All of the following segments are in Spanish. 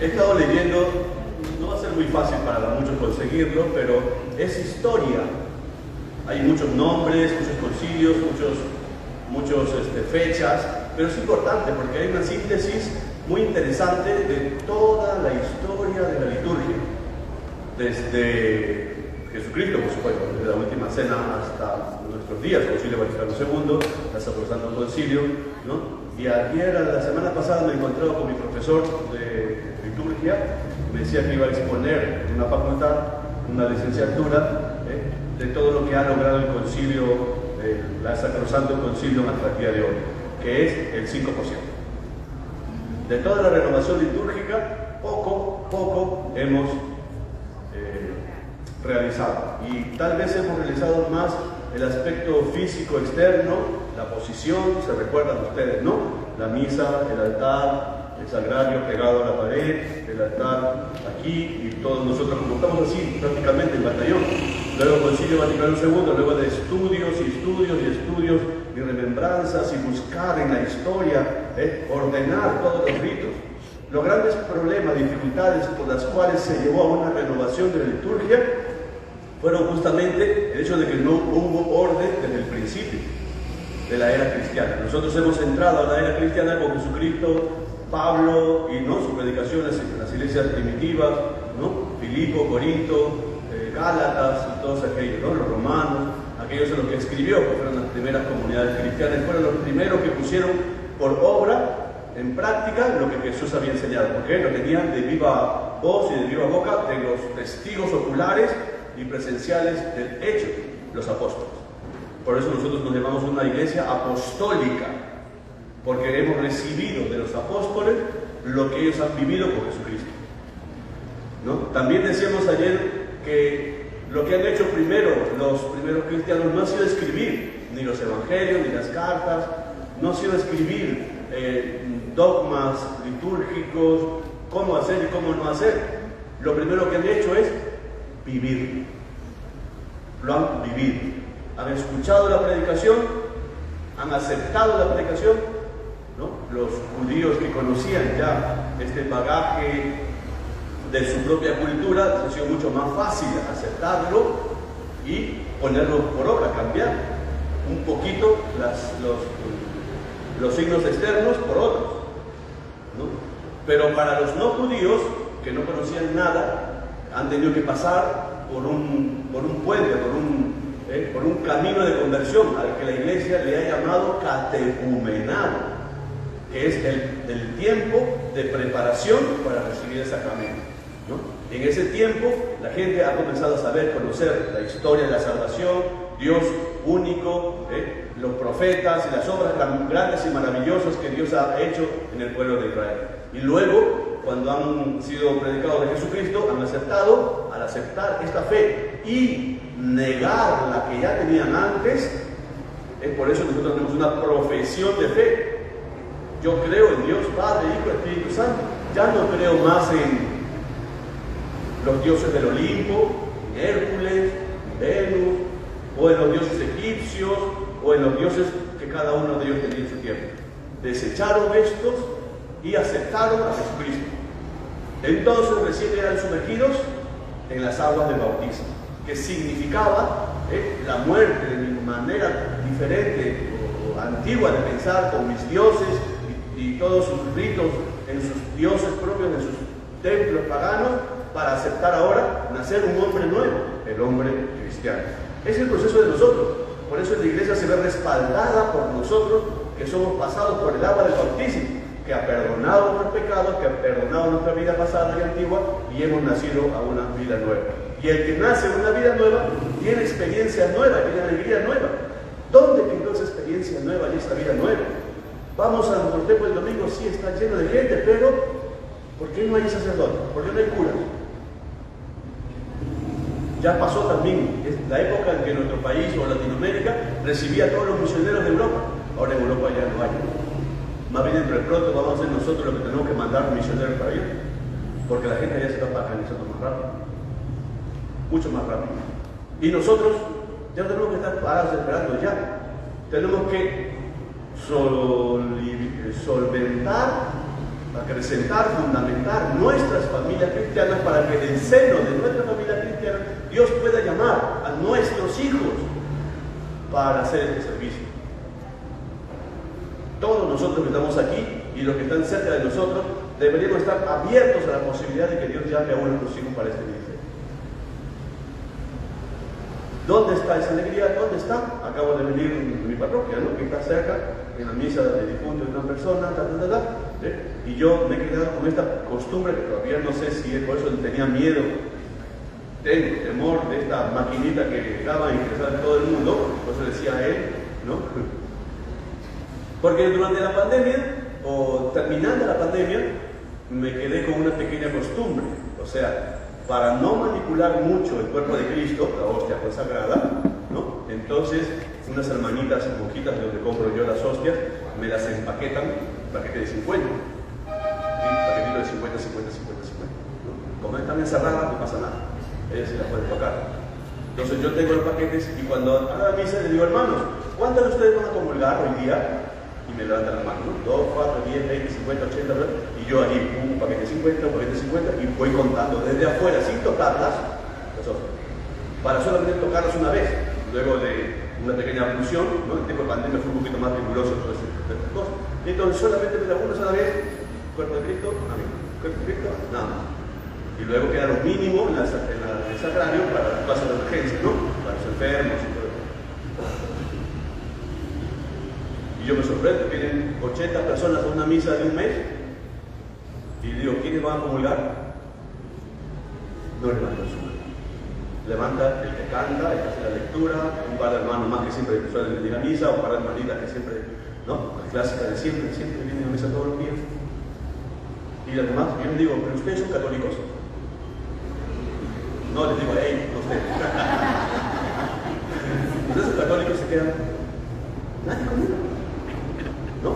he estado leyendo, no va a ser muy fácil para muchos conseguirlo, pero es historia. Hay muchos nombres, muchos concilios, muchos fechas, pero es importante porque hay una síntesis muy interesante de toda la historia de la liturgia, desde Jesucristo, por supuesto, desde la última cena hasta nuestros días, Concilio Vaticano II, hasta el Sacrosanto Concilio, ¿no? Y ayer, la semana pasada, me encontré con mi profesor de liturgia, me decía que iba a exponer en una facultad, una licenciatura, de todo lo que ha logrado el concilio, el Sacrosanto Concilio hasta el día de hoy, que es el 5%. De toda la renovación litúrgica, poco hemos realizado. Y tal vez hemos realizado más el aspecto físico externo, la posición, se recuerdan ustedes, ¿no? La misa, el altar, el sagrario pegado a la pared, el altar aquí, y todos nosotros como estamos así prácticamente en batallón. Luego Concilio Vaticano II, luego de estudios y remembranzas y buscar en la historia, ordenar todos los ritos. Los grandes problemas, dificultades por las cuales se llevó a una renovación de la liturgia fueron justamente el hecho de que no hubo orden desde el principio de la era cristiana. Nosotros hemos entrado a la era cristiana con Jesucristo, Pablo y sus predicaciones en las iglesias primitivas, ¿no? Filipo, Corinto, Gálatas y todos aquellos, ¿no? Los romanos, aquellos en los que escribió, que fueron las primeras comunidades cristianas, fueron los primeros que pusieron por obra, en práctica, lo que Jesús había enseñado, porque lo tenían de viva voz y de viva boca de los testigos oculares y presenciales del hecho, los apóstoles. Por eso nosotros nos llamamos una iglesia apostólica, porque hemos recibido de los apóstoles lo que ellos han vivido con Jesucristo, ¿no? También decíamos ayer que lo que han hecho primero los primeros cristianos no ha sido escribir ni los evangelios ni las cartas, no ha sido escribir dogmas litúrgicos, cómo hacer y cómo no hacer. Lo primero que han hecho es vivir. Lo han vivido. Han escuchado la predicación, han aceptado la predicación, ¿no? Los judíos que conocían ya este bagaje de su propia cultura, les ha sido mucho más fácil aceptarlo y ponerlo por obra, cambiar un poquito los signos externos por otros, ¿no? Pero para los no judíos, que no conocían nada, han tenido que pasar por un puente, por un camino de conversión al que la iglesia le ha llamado catecumenado, que es el tiempo de preparación para recibir el sacramento, ¿no? En ese tiempo la gente ha comenzado a saber, conocer la historia de la salvación, Dios único, los profetas y las obras tan grandes y maravillosas que Dios ha hecho en el pueblo de Israel. Y luego, cuando han sido predicados de Jesucristo, han aceptado. Al aceptar esta fe y negar la que ya tenían antes, es por eso que nosotros tenemos una profesión de fe. Yo creo en Dios Padre, Hijo y Espíritu Santo. Ya no creo más en los dioses del Olimpo, en Hércules, en Venus, o en los dioses egipcios, o en los dioses que cada uno de ellos tenía en su tiempo. Desecharon estos y aceptaron a Jesucristo. Entonces recién eran sumergidos en las aguas del bautismo, que significaba la muerte de mi manera diferente o antigua de pensar con mis dioses y todos sus ritos en sus dioses propios, en sus templos paganos, para aceptar ahora nacer un hombre nuevo, el hombre cristiano. Es el proceso de nosotros. Por eso la iglesia se ve respaldada por nosotros, que somos pasados por el agua del bautismo, que ha perdonado nuestros pecados, que ha perdonado nuestra vida pasada y antigua, y hemos nacido a una vida nueva. Y el que nace en una vida nueva tiene experiencias nuevas, tiene alegría nueva. ¿Dónde quedó esa experiencia nueva y esta vida nueva? Vamos a nuestro templo el domingo, sí, está lleno de gente, pero ¿por qué no hay sacerdotes? ¿Por qué no hay curas? Ya pasó también la época en que nuestro país o Latinoamérica recibía a todos los misioneros de Europa. Ahora en Europa ya no hay. Más bien dentro de pronto vamos a ser nosotros los que tenemos que mandar misioneros para allá, porque la gente ya se está paganizando más rápido, mucho más rápido. Y nosotros ya tenemos que estar parados esperando ya. Tenemos que solventar, acrecentar, fundamentar nuestra cristianas para que del seno de nuestra familia cristiana Dios pueda llamar a nuestros hijos para hacer este servicio. Todos nosotros que estamos aquí y los que están cerca de nosotros deberíamos estar abiertos a la posibilidad de que Dios llame a uno de nuestros hijos para este ministerio. ¿Dónde está esa alegría? ¿Dónde está? Acabo de venir en mi parroquia, ¿no? Que está cerca, en la misa de difunto de una persona, y yo me he quedado con esta costumbre que todavía no sé si es por eso tenía miedo, tengo temor de esta maquinita que graba y que sale todo el mundo, por eso decía a él, ¿no? Porque durante la pandemia, o terminando la pandemia, me quedé con una pequeña costumbre, o sea, para no manipular mucho el cuerpo de Cristo, la hostia consagrada, ¿no? Entonces, unas hermanitas monjitas de donde compro yo las hostias, me las empaquetan, paquete de 50, ¿sí? Paquetito de 50, 50, 50, 50, ¿no? Como están encerradas, no pasa nada, ellas se las pueden tocar. Entonces yo tengo los paquetes y cuando a la misa le digo, hermanos, ¿cuántos de ustedes van a comulgar hoy día? Y me levantan la mano, ¿no? 2, 4, 10, 20, 50, 80, ¿verdad? Y yo ahí, un paquete 50, un paquete 50, y voy contando desde afuera, sin tocarlas, para solamente tocarlas una vez, luego de una pequeña ablución, ¿no? El tiempo de pandemia fue un poquito más riguroso todo estas cosas. Entonces solamente me da una sola vez, cuerpo de Cristo, amén. Cuerpo de Cristo, nada más. Y luego queda lo mínimo en el sagrario para las cosas de emergencia, ¿no? Para los enfermos y todo. Y yo me sorprendo, vienen 80 personas a una misa de un mes y digo, ¿quiénes van a comulgar? No levantan su mano. Levanta el que canta, el que hace la lectura, un par de hermanos más que siempre suelen venir a misa, un par de hermanitas que siempre, ¿no? Las clásicas de siempre vienen a misa todos los días. Y los demás, yo les digo, ¿pero ustedes son católicos? No, les digo, hey, no sé. Entonces los católicos se quedan, nadie conmigo. ¿No?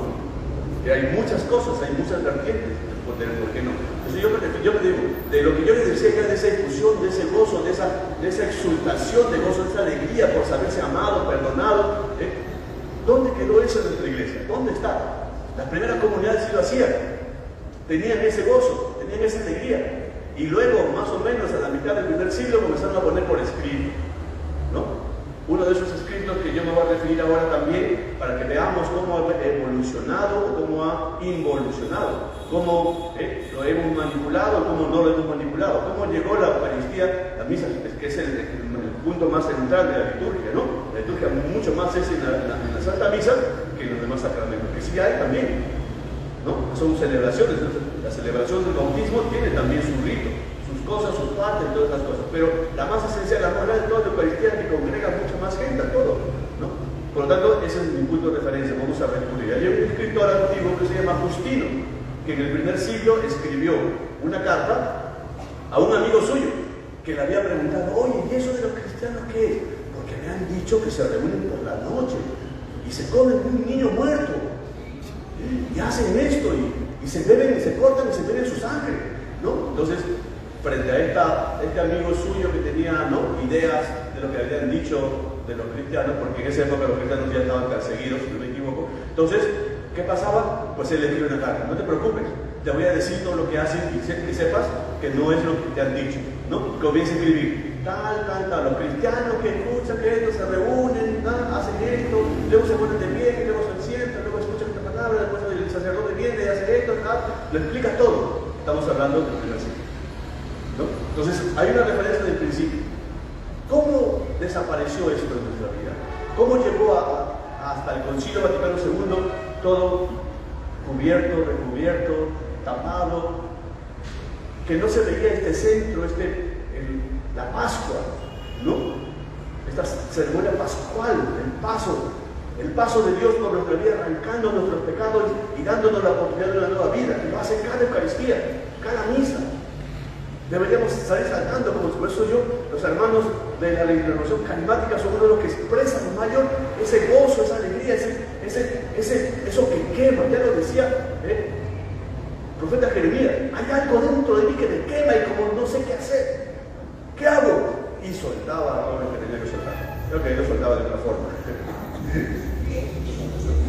Que hay muchas cosas, hay muchas vertientes, ¿por qué no? Entonces yo me digo, de lo que yo les decía ya de esa efusión, de ese gozo, de esa exultación, de gozo, de esa alegría por saberse amado, perdonado, ¿dónde quedó eso en nuestra iglesia? ¿Dónde está? Las primeras comunidades sí lo hacían, tenían ese gozo, tenían esa alegría, y luego, más o menos a la mitad del primer siglo, comenzaron a poner por escrito, ¿no? Uno de esos escritos que yo me voy a referir ahora también para que veamos cómo ha evolucionado o cómo ha involucionado, cómo lo hemos manipulado o cómo no lo hemos manipulado, cómo llegó la Eucaristía, la misa, que es el punto más central de la liturgia, ¿no? La liturgia mucho más es en la Santa Misa que en los demás sacramentos, que sí hay también, ¿no? Son celebraciones, la celebración del bautismo tiene también su rito, sus cosas, sus partes, todas esas cosas, pero la más esencial, la moral de toda la Eucaristía que congrega mucha más gente a todo, ¿no? Por lo tanto, ese es mi punto de referencia, vamos a recurrir. Hay un escritor antiguo que se llama Justino, que en el primer siglo escribió una carta a un amigo suyo, que le había preguntado, oye, ¿y eso de los cristianos qué es? Porque me han dicho que se reúnen por la noche, y se comen un niño muerto, y hacen esto, y se beben, y se cortan, y se beben su sangre, ¿no? Entonces, frente a este amigo suyo que tenía, ¿no?, ideas de lo que habían dicho de los cristianos, porque en esa época los cristianos ya estaban perseguidos, si no me equivoco. Entonces, ¿qué pasaba? Pues él le escribe una carta, no te preocupes, te voy a decir todo lo que hacen y que sepas que no es lo que te han dicho, ¿no? Y comienza a escribir, tal, los cristianos que escuchan que esto se reúnen, hacen esto, luego se ponen de pie, luego se sientan, luego escuchan esta palabra, después el sacerdote viene y hace esto, lo explica todo. Estamos hablando del primer siglo, ¿no? Entonces, hay una referencia del principio. ¿Cómo desapareció esto en nuestra vida? ¿Cómo llegó hasta el Concilio Vaticano II todo cubierto, recubierto, tapado? Que no se veía este centro, la Pascua, ¿no? Esta ceremonia pascual, el paso de Dios por nuestra vida, arrancando nuestros pecados y dándonos la oportunidad de una nueva vida, que lo hace cada Eucaristía, cada misa. Deberíamos salir saltando, como por eso los hermanos de la renovación carismática son uno de los que expresan mayor ese gozo, esa alegría, eso que quema. Ya lo decía el profeta Jeremías, hay algo dentro de mí que me quema y como no sé qué hacer, ¿qué hago? Y soltaba todo lo que tenía que soltar. Creo que lo soltaba de otra forma.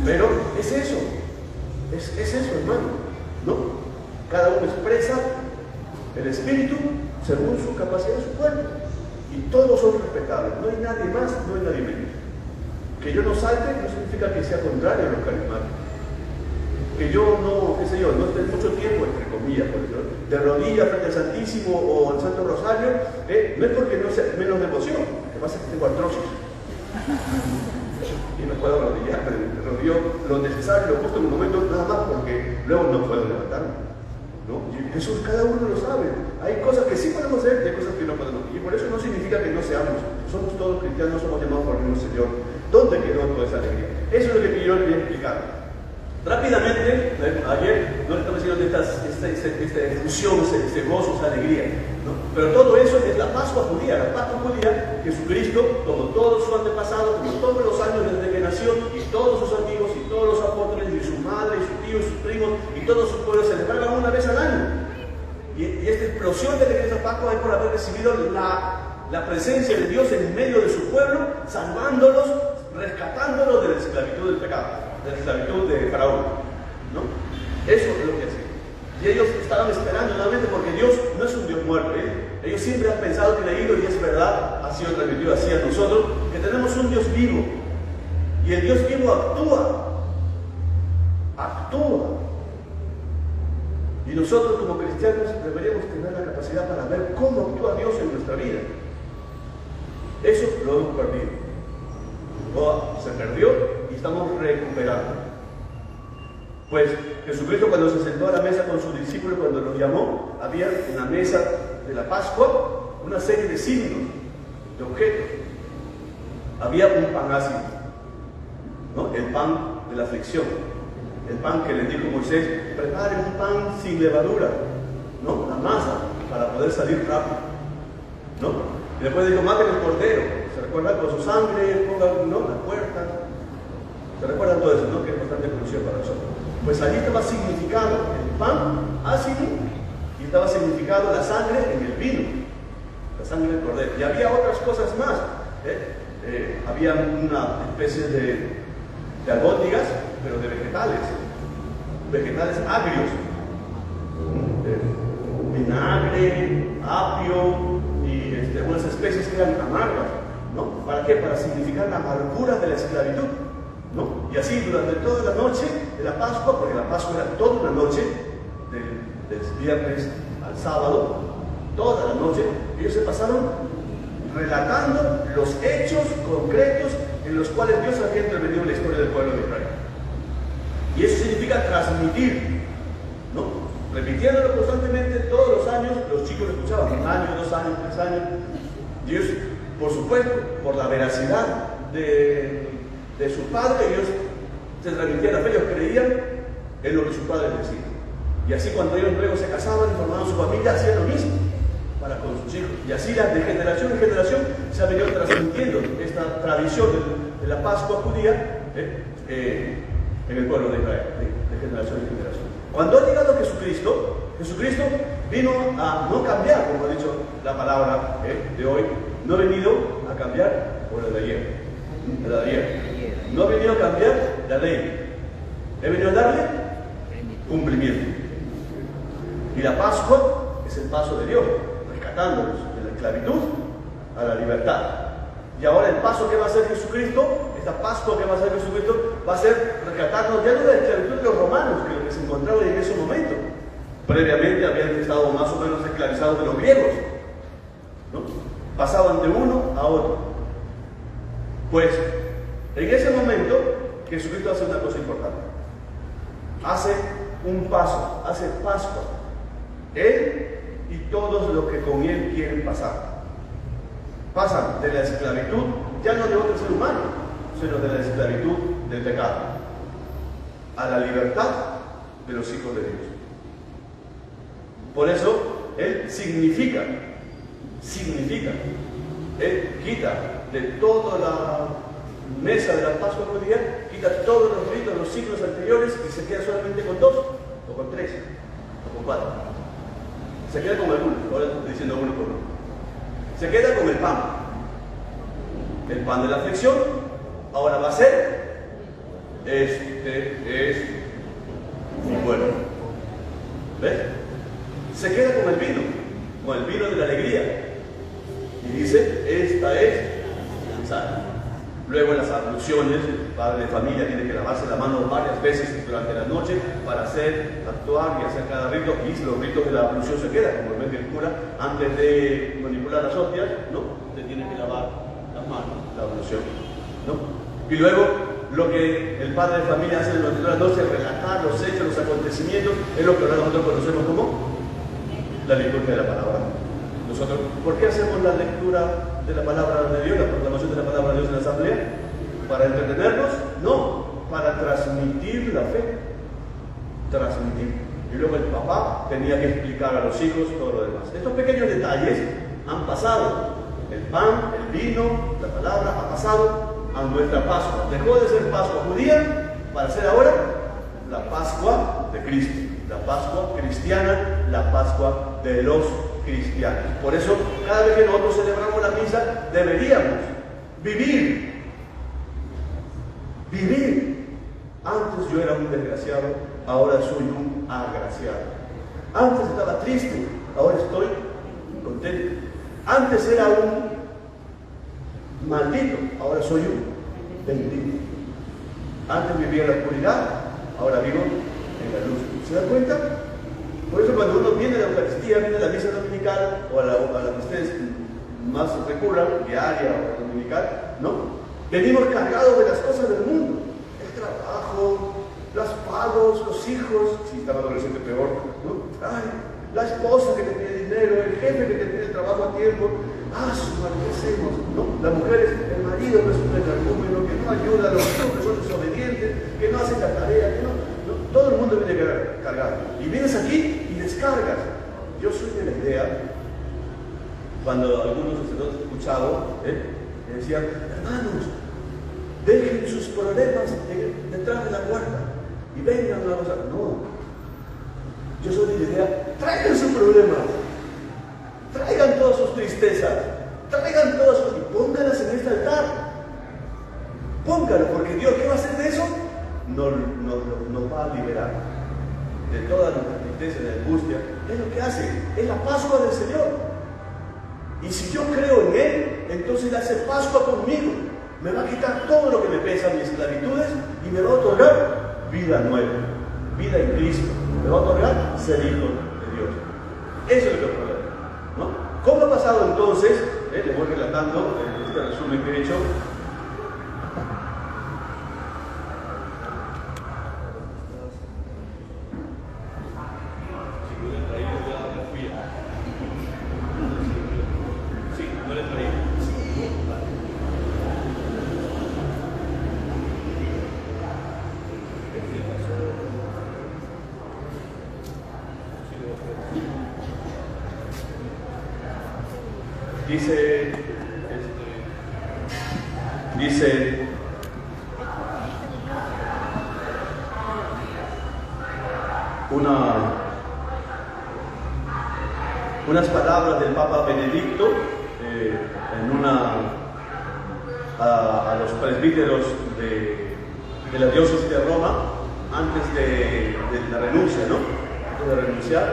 Pero es eso, hermano, ¿no? Cada uno expresa el espíritu según su capacidad de su cuerpo. Y todos son respetables, no hay nadie más, no hay nadie menos. Que yo no salte no significa que sea contrario a los carismáticos. Que yo no, qué sé yo, no esté mucho tiempo, entre comillas, por ejemplo, de rodillas frente al Santísimo o al Santo Rosario, no es porque no sea menos devoción, lo que pasa es que tengo artrosis. Y no puedo arrodillar, pero me rodillo lo necesario, lo justo en un momento, nada más, porque luego no puedo levantarme. ¿No? Y Jesús, cada uno lo sabe. Hay cosas que sí podemos hacer y hay cosas que no podemos. Y por eso no significa que no seamos. Somos todos cristianos, somos llamados por el mismo Señor. ¿Dónde quedó toda esa alegría? Eso es lo que yo le voy a explicar. Rápidamente, ayer no estamos diciendo de esta efusión, ese gozo, esa alegría, ¿no? Pero todo eso es la Pascua judía. La Pascua judía, Jesucristo, como todos sus antepasados, como todos los años desde que nació, y todos sus amigos, y todos los apóstoles, y su madre, y sus tíos, y sus primos, y todos sus pueblos celebraban una vez al año. Y esta explosión de la iglesia Pascua es por haber recibido la presencia de Dios en medio de su pueblo, salvándolos, rescatándolos de la esclavitud del pecado, de la esclavitud de Faraón, ¿no? Eso es lo que hacen. Y ellos estaban esperando nuevamente, porque Dios no es un Dios muerto, Ellos siempre han pensado, creído, y es verdad, ha sido transmitido así a nosotros, que tenemos un Dios vivo. Y el Dios vivo actúa. Y nosotros como cristianos deberíamos tener la capacidad para ver cómo actúa Dios en nuestra vida. Eso lo hemos perdido. Se perdió y estamos recuperando. Pues Jesucristo, cuando se sentó a la mesa con sus discípulos, cuando los llamó, había en la mesa de la Pascua una serie de signos, de objetos. Había un pan ácido, ¿no? El pan de la aflicción, el pan que les dijo Moisés: preparen un pan sin levadura, ¿no? La masa, para poder salir rápido, ¿no? Y después dijo: maten el cordero, se recuerdan, con su sangre, pongan, ¿no?, las puertas. Se recuerdan todo eso, ¿no?, que es bastante conocido para nosotros. Pues allí estaba significado el pan ácido y estaba significado la sangre en el vino, la sangre del cordero. Y había otras cosas más. Había una especie de albóndigas, pero de vegetales agrios, vinagre, apio y unas especies que eran amargas, ¿no? ¿Para qué? Para significar la amargura de la esclavitud, ¿no? Y así durante toda la noche de la Pascua, porque la Pascua era toda una noche, del viernes al sábado, toda la noche, ellos se pasaron relatando los hechos concretos en los cuales Dios había intervenido en la historia del pueblo de Israel. Y eso significa transmitir, ¿no? Repitiéndolo constantemente todos los años. Los chicos lo escuchaban, 1 año, 2 años, 3 años. Dios, por supuesto, por la veracidad de su padre, ellos se transmitían la fe, ellos creían en lo que su padre decía. Y así, cuando ellos luego se casaban y formaban su familia, hacían lo mismo para con sus hijos. Y así, de generación en generación, se ha venido transmitiendo esta tradición de la Pascua judía en el pueblo de Israel, de generación en generación. Cuando ha llegado Jesucristo vino a no cambiar, como ha dicho la palabra de hoy, no ha venido a cambiar por el de ayer. No ha venido a cambiar la ley. He venido a darle cumplimiento. Y la Pascua es el paso de Dios, rescatándonos de la esclavitud a la libertad. Y ahora el paso que va a hacer Jesucristo, esta Pascua que va a hacer Jesucristo, va a ser rescatarnos ya no de la esclavitud de los romanos, que se encontraban en ese momento. Previamente habían estado más o menos esclavizados de los griegos, ¿no? Pasaban de uno a otro. Pues en ese momento Jesucristo hace una cosa importante. Hace un paso, hace Pascua. Él y todos los que con él quieren pasar. Pasan de la esclavitud, ya no de otro ser humano, sino de la esclavitud del pecado, a la libertad de los hijos de Dios. Por eso, Él significa, Él quita de toda la mesa de la Pascua judía, quita todos los ritos, los siglos anteriores, y se queda solamente con 2, o con 3, o con 4. Se queda con algunos, ahora estoy diciendo uno por uno. Se queda con el pan de la aflicción. Ahora va a ser, este es mi cuerpo. ¿Ves? se queda con el vino de la alegría. Y dice, esta es la sal. Luego en las abluciones, el padre de familia tiene que lavarse la mano varias veces durante la noche para actuar y hacer cada rito. Y los ritos de la ablución se quedan, como ven que el cura, antes de manipular las hostias, ¿no? Se tiene que lavar las manos, la ablución, ¿no? Y luego, lo que el padre de familia hace durante la noche, relatar los hechos, los acontecimientos, es lo que ahora nosotros conocemos como la liturgia de la palabra. Nosotros, ¿por qué hacemos la lectura de la palabra de Dios, la proclamación de la palabra de Dios en la asamblea? ¿Para entretenernos? No, para transmitir la fe. Transmitir. Y luego el papá tenía que explicar a los hijos todo lo demás. Estos pequeños detalles han pasado. El pan, el vino, la palabra ha pasado a nuestra Pascua. Dejó de ser Pascua judía para ser ahora la Pascua de Cristo, la Pascua cristiana, la Pascua de los cristianos. Por eso, cada vez que nosotros celebramos la misa, deberíamos vivir. Antes yo era un desgraciado, ahora soy un agraciado. Antes estaba triste, ahora estoy contento. Antes era un maldito, ahora soy un bendito. Antes vivía en la oscuridad, ahora vivo en la luz. ¿Se dan cuenta? Por eso cuando uno viene a la Eucaristía, viene a la misa dominical, o a la que ustedes más recurran, diaria o dominical, ¿no? Venimos cargados de las cosas del mundo. El trabajo, los pagos, los hijos, si están adolescentes peor, ¿no? Ay, la esposa que te pide dinero, el jefe que te pide el trabajo a tiempo. ¿Qué hacemos? ¿No? Las mujeres, el marido que es un energúmeno, que no ayuda, los hijos que son desobedientes, que no hacen la tarea, que no. Todo el mundo viene cargado. Y vienes aquí y descargas. Yo soy de la idea, cuando algunos sacerdotes he escuchado, decían, hermanos, dejen sus problemas detrás de la puerta y vengan a gozar. No. Yo soy de la idea, traigan sus problemas. Traigan todas sus tristezas, traigan todas sus... y pónganlas en este altar. Pónganlo, porque Dios, ¿qué va a hacer de eso? Nos va a liberar de toda nuestra tristeza y de angustia. Es lo que hace, es la Pascua del Señor. Y si yo creo en Él, entonces Él hace Pascua conmigo. Me va a quitar todo lo que me pesa, mis esclavitudes, y me va a otorgar vida nueva, vida en Cristo. Me va a otorgar ser hijo de Dios. Eso es lo que es el problema, ¿no? ¿Cómo ha pasado entonces? Les voy relatando este resumen que he hecho. Dice unas palabras del Papa Benedicto a los presbíteros de la diócesis de Roma antes de la renuncia, ¿no? Antes de renunciar,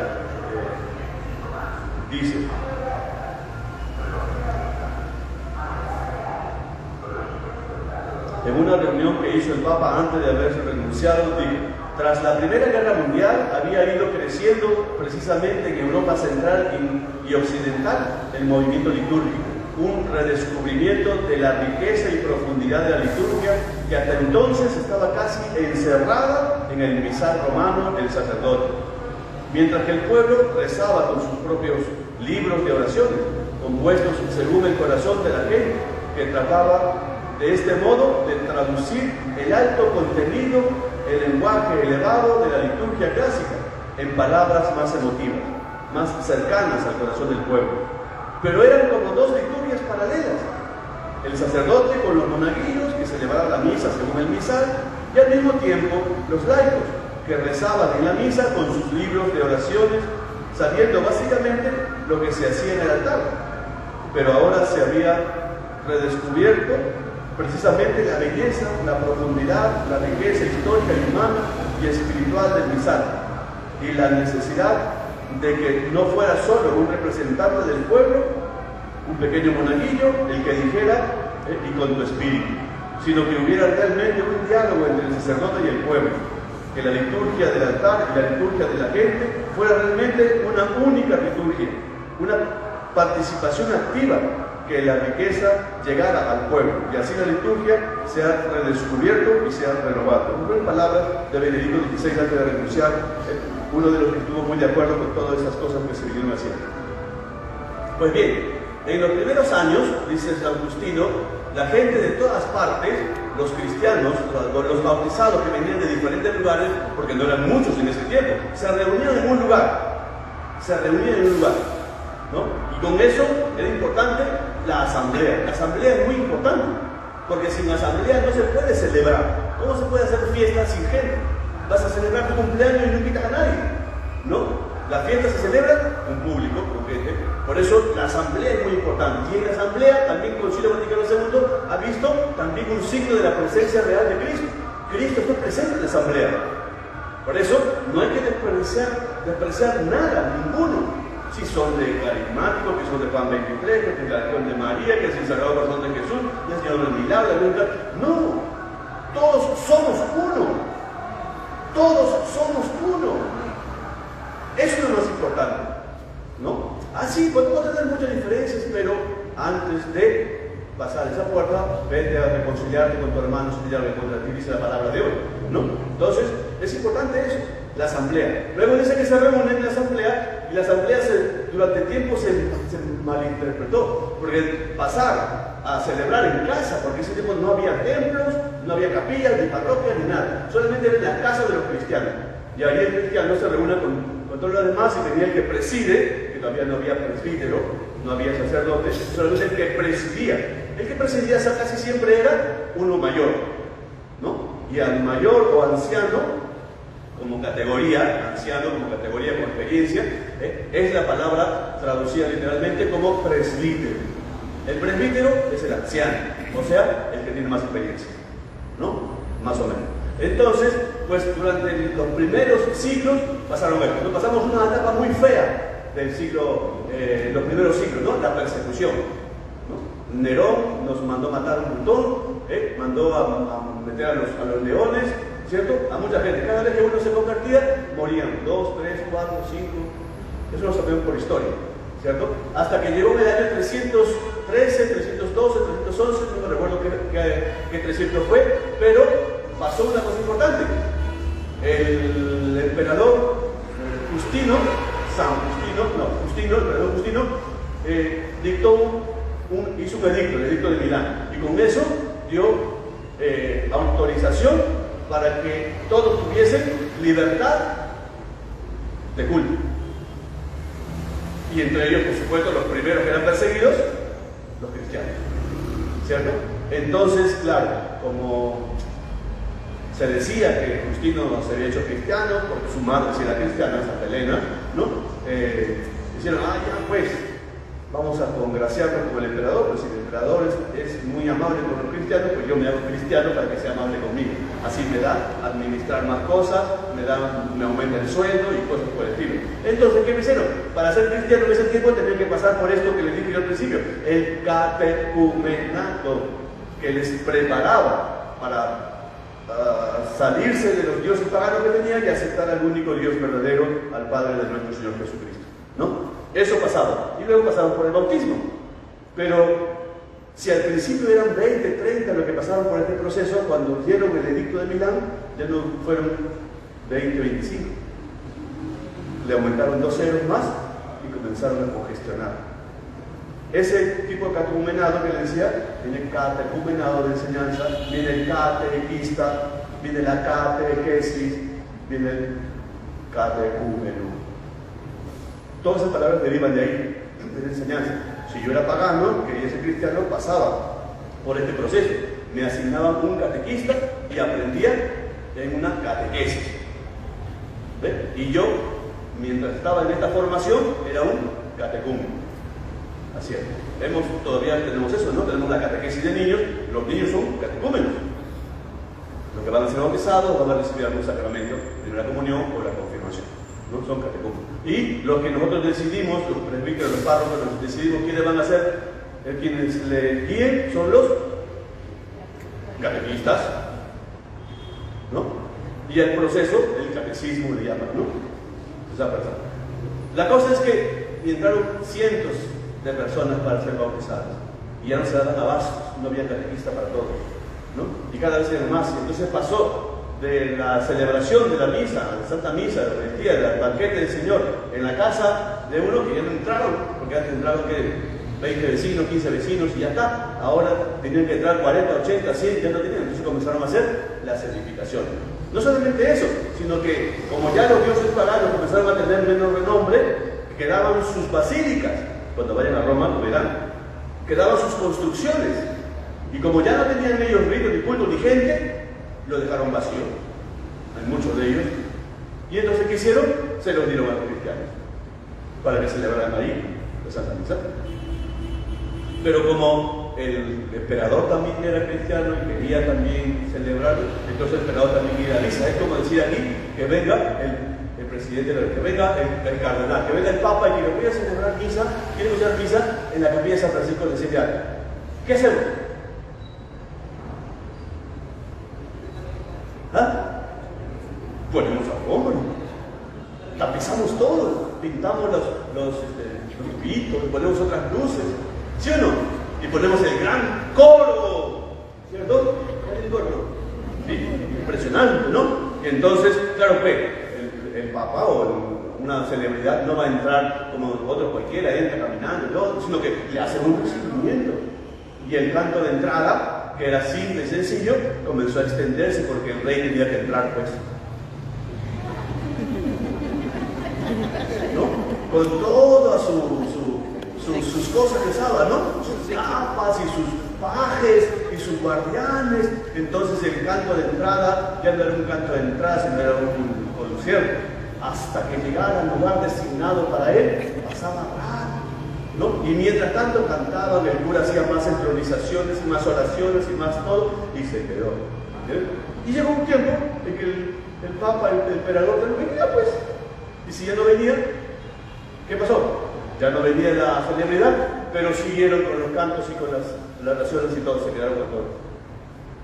dice: en una reunión que hizo el Papa antes de haberse renunciado, dijo: tras la Primera Guerra Mundial había ido creciendo precisamente en Europa Central y Occidental el movimiento litúrgico, un redescubrimiento de la riqueza y profundidad de la liturgia que hasta entonces estaba casi encerrada en el misal romano del sacerdote, mientras que el pueblo rezaba con sus propios libros de oraciones, compuestos según el corazón de la gente, que trataba de este modo de traducir el alto contenido, el lenguaje elevado de la liturgia clásica en palabras más emotivas, más cercanas al corazón del pueblo. Pero eran como dos liturgias paralelas: el sacerdote con los monaguillos que celebraban la misa según el misal, y al mismo tiempo los laicos que rezaban en la misa con sus libros de oraciones, sabiendo básicamente lo que se hacía en el altar. Pero ahora se había redescubierto precisamente la belleza, la profundidad, la riqueza histórica y humana y espiritual del misal, y la necesidad de que no fuera solo un representante del pueblo, un pequeño monaguillo, el que dijera y con tu espíritu, sino que hubiera realmente un diálogo entre el sacerdote y el pueblo, que la liturgia del altar y la liturgia de la gente fuera realmente una única liturgia, una participación activa, que la riqueza llegara al pueblo y así la liturgia sea redescubierto y sea renovado. En palabras de Benedicto XVI antes de renunciar, uno de los que estuvo muy de acuerdo con todas esas cosas que se vinieron haciendo. Pues bien, en los primeros años, dice San Justino, la gente de todas partes, los cristianos, los bautizados que venían de diferentes lugares, porque no eran muchos en ese tiempo, se reunían en un lugar, ¿no? Y con eso era importante la asamblea. La asamblea es muy importante, porque sin asamblea no se puede celebrar. ¿Cómo se puede hacer fiesta sin gente? Vas a celebrar tu cumpleaños y no invitas a nadie, ¿no? La fiesta se celebra en público, con gente. Por eso la asamblea es muy importante. Y en la asamblea también el Concilio Vaticano II ha visto también un signo de la presencia real de Cristo. Cristo está presente en la asamblea. Por eso no hay que despreciar nada, ninguno. Si son de carismáticos, que son de Juan 23, que es la acción de María, que es el Sagrado Corazón de Jesús, que es el Señor del Milagro, no, todos somos uno. Todos somos uno. Eso es lo más importante, ¿no? Así podemos tener muchas diferencias, pero antes de pasar esa puerta, vete a reconciliarte con tu hermano si te llama contra ti, dice la palabra de hoy, ¿no? Entonces, es importante eso, la asamblea. Luego dice que se reúnen en la asamblea, y la asamblea durante tiempo se malinterpretó, porque pasar a celebrar en casa, porque en ese tiempo no había templos, no había capillas, ni parroquias, ni nada, solamente era en la casa de los cristianos. Y ahí el cristiano se reúne con todos los demás y tenía el que preside, que todavía no había presbítero, no había sacerdote, solamente el que presidía. El que presidía casi siempre era uno mayor, ¿no? Y al mayor o anciano, como categoría, anciano como categoría con experiencia, es la palabra traducida literalmente como presbítero. El presbítero es el anciano, o sea, el que tiene más experiencia, ¿no? Más o menos. Entonces, pues durante los primeros siglos pasaron esto. Nos pasamos una etapa muy fea del siglo, los primeros siglos, ¿no? La persecución, ¿no? Nerón nos mandó matar un montón, mandó a meter a los leones, ¿cierto? A mucha gente. Cada vez que uno se convertía, morían 2, 3, 4, 5. Eso lo sabemos por historia, ¿cierto? Hasta que llegó el año 313, 312, 311, no me recuerdo qué 300 fue, pero pasó una cosa importante. El emperador Justino, el emperador Justino, hizo un edicto, el edicto de Milán, y con eso dio autorización para que todos tuviesen libertad de culto. Y entre ellos, por supuesto, los primeros que eran perseguidos, los cristianos, ¿cierto? Entonces, claro, como se decía que Justino se había hecho cristiano, porque su madre sí era cristiana, Santa Elena, ¿no? Dijeron, ya pues, vamos a congraciarnos con el emperador, pues si el emperador es muy amable con los cristianos, pues yo me hago cristiano para que sea amable conmigo. Así me da administrar más cosas, me aumenta el sueldo y cosas por el estilo. Entonces, ¿qué me hicieron? Para ser cristiano en ese tiempo tenía que pasar por esto que les dije yo al principio, el catecumenato, que les preparaba para salirse de los dioses paganos que tenían y aceptar al único Dios verdadero, al Padre de nuestro Señor Jesucristo, ¿no? Eso pasaba, y luego pasaban por el bautismo. Pero si al principio eran 20, 30 los que pasaban por este proceso, cuando dieron el edicto de Milán, ya no fueron 20, 25. Le aumentaron 2 ceros más y comenzaron a congestionar. Ese tipo de catecumenado que le decía, viene el catecumenado de enseñanza, viene el catequista, viene la catequesis, viene el catecúmeno. Todas esas palabras derivan de ahí, de la enseñanza. Si yo era pagano, quería ser cristiano, pasaba por este proceso. Me asignaban un catequista y aprendía en una catequesis. ¿Ve? Y yo, mientras estaba en esta formación, era un catecúmeno. Así es. Todavía tenemos eso, ¿no? Tenemos la catequesis de niños, los niños son catecúmenos. Los que van a ser bautizados van a recibir algún sacramento, primera comunión o la confirmación, ¿no? Son catecúmenos. Y lo que nosotros decidimos, los presbíteros, los párrocos, decidimos quiénes van a ser, quienes le guíen son los catequistas, ¿no? Y el proceso, el catecismo le llaman, ¿no? Esa persona. La cosa es que entraron cientos de personas para ser bautizadas y ya no se daban abastos, no había catequista para todos, ¿no? Y cada vez eran más. Y entonces pasó de la celebración de la misa, la Santa Misa, de la Eucaristía, del banquete del Señor, en la casa de uno que ya no entraron, porque antes entraron que 20 vecinos, 15 vecinos y ya está. Ahora tenían que entrar 40, 80, 100, ya no tenían. Entonces comenzaron a hacer la certificación. No solamente eso, sino que como ya los dioses paganos comenzaron a tener menos renombre, quedaban sus basílicas. Cuando vayan a Roma lo verán. Quedaban sus construcciones. Y como ya no tenían ellos ritos, ni culto, ni gente, lo dejaron vacío. Hay muchos de ellos. Y entonces, ¿qué hicieron? Se los dieron a los cristianos para que celebraran ahí la Santa Misa. Pero como el emperador también era cristiano y quería también celebrarlo, entonces el emperador también iba a misa. Es como decir aquí, que venga el presidente, que venga el cardenal, que venga el papa y que voy a celebrar misa, quiero escuchar misa en la capilla de San Francisco de 7 años. ¿Qué hacemos? ¿Ah? Ponemos alfombra, tapizamos todo, pintamos los tubitos, ponemos otras luces, ¿sí o no? Y ponemos el gran coro, ¿cierto? El coro, ¿sí? Impresionante, ¿no? Entonces, claro que el papa o una celebridad no va a entrar como otro cualquiera, entra caminando, sino que le hacen un recibimiento. Y el canto de entrada, que era simple y sencillo, comenzó a extenderse porque el rey tenía que entrar, pues. ¿No? Con todas sus cosas que usaba, ¿no? Sus capas y sus pajes y sus guardianes. Entonces el canto de entrada ya no era un canto de entrada, sino era un concierto. Hasta que llegara al lugar designado para él, pasaba raro, ¿no? Y mientras tanto cantaban, el cura hacía más entronizaciones y más oraciones y más todo, y se quedó. ¿Bien? Y llegó un tiempo en que el papa, el emperador, no venía, pues. Y si ya no venía, ¿qué pasó? Ya no venía la celebridad, pero siguieron con los cantos y con las oraciones y todo, se quedaron con todo.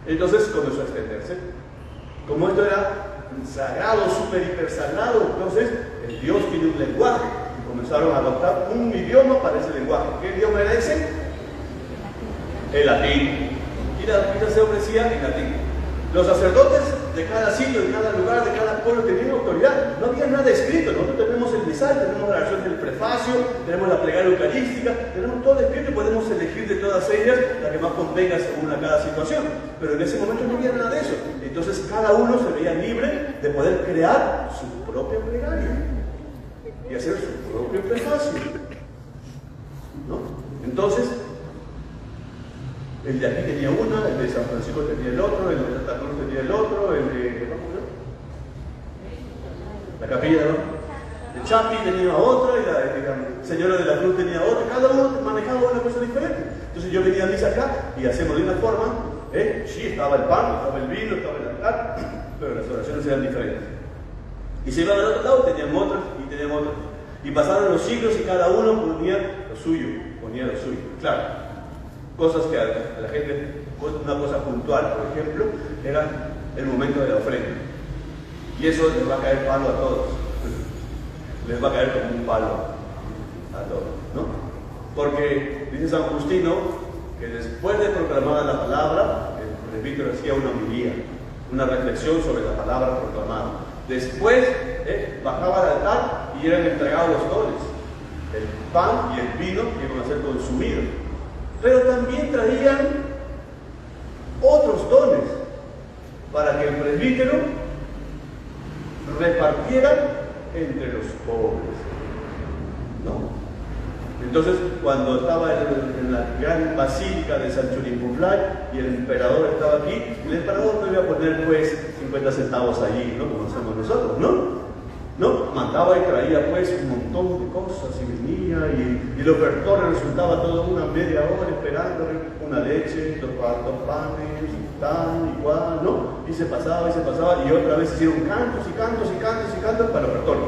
Entonces comenzó a extenderse. Como esto era sagrado, súper hiper sagrado, entonces el Dios tiene un lenguaje. Comenzaron a adoptar un idioma para ese lenguaje. ¿Qué idioma era ese? El latín. Y la misa se ofrecía en latín. Los sacerdotes de cada sitio, de cada lugar, de cada pueblo tenían autoridad. No había nada escrito. Nosotros tenemos el misal, tenemos la oración del prefacio, tenemos la plegaria eucarística, tenemos todo escrito y podemos elegir de todas ellas la que más convenga según a cada situación. Pero en ese momento no había nada de eso. Entonces cada uno se veía libre de poder crear su propia plegaria y hacer su propio prefacio, ¿no? Entonces, el de aquí tenía una, el de San Francisco tenía el otro, el de Santa Cruz tenía el otro, el de la capilla de Chapi tenía otra, y la Señora de la Cruz tenía otra, cada uno manejaba una cosa diferente. Entonces yo venía a misa acá y hacemos de una forma, sí, estaba el pan, estaba el vino, estaba el altar, pero las oraciones eran diferentes. Y se iban al otro lado, tenían otras y tenían otras. Y pasaron los siglos y cada uno ponía lo suyo, Claro, cosas que a la gente, una cosa puntual, por ejemplo, era el momento de la ofrenda. Y eso les va a caer palo a todos. Les va a caer como un palo a todos, ¿no? Porque dice San Justino que después de proclamada la palabra, el presbítero hacía una homilía, una reflexión sobre la palabra proclamada. Después bajaba al altar y eran entregados los dones, el pan y el vino que iban a ser consumidos. Pero también traían otros dones para que el presbítero repartiera entre los pobres, ¿no? Entonces, cuando estaba en la gran basílica de San Churincuplay y el emperador estaba aquí, el emperador no iba a poner pues 50 centavos allí, ¿no? Como hacemos nosotros, ¿no? Mandaba y traía pues un montón de cosas y venía y el ofertorio resultaba toda una media hora esperando una leche, dos panes, tal, igual, ¿no? Y se pasaba y otra vez hicieron cantos y cantos y cantos y cantos para el ofertorio.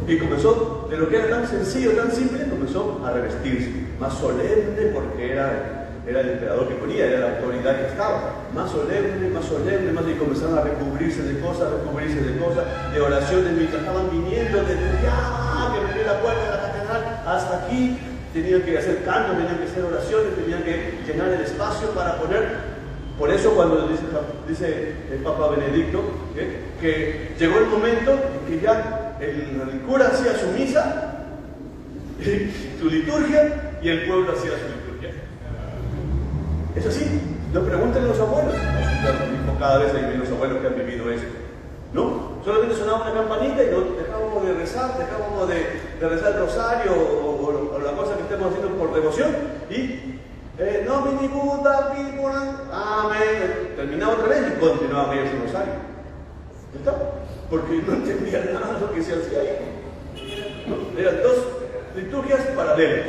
Y comenzó, de lo que era tan sencillo, tan simple, comenzó a revestirse, más solemne porque era el emperador que ponía, era la autoridad que estaba, más solemne, y comenzaron a recubrirse de cosas, de oraciones, mientras estaban viniendo desde ya, que venía la puerta de la catedral, hasta aquí, tenían que hacer cantos, tenían que hacer oraciones, tenían que llenar el espacio para poner. Por eso cuando dice el Papa Benedicto, que llegó el momento en que ya el cura hacía su misa, su liturgia, y el pueblo hacía su liturgia. Es así, no pregunten a los abuelos. Cada vez hay menos abuelos que han vivido eso. ¿No? Solamente sonaba una campanita y nos dejábamos de rezar, rezar el rosario o la cosa que estemos haciendo por devoción y no, mi puta, amén. Terminaba otra vez y continuaba medio su rosario. ¿Está? Porque no entendía nada de lo que se hacía ahí. ¿No? Eran dos liturgias paralelas.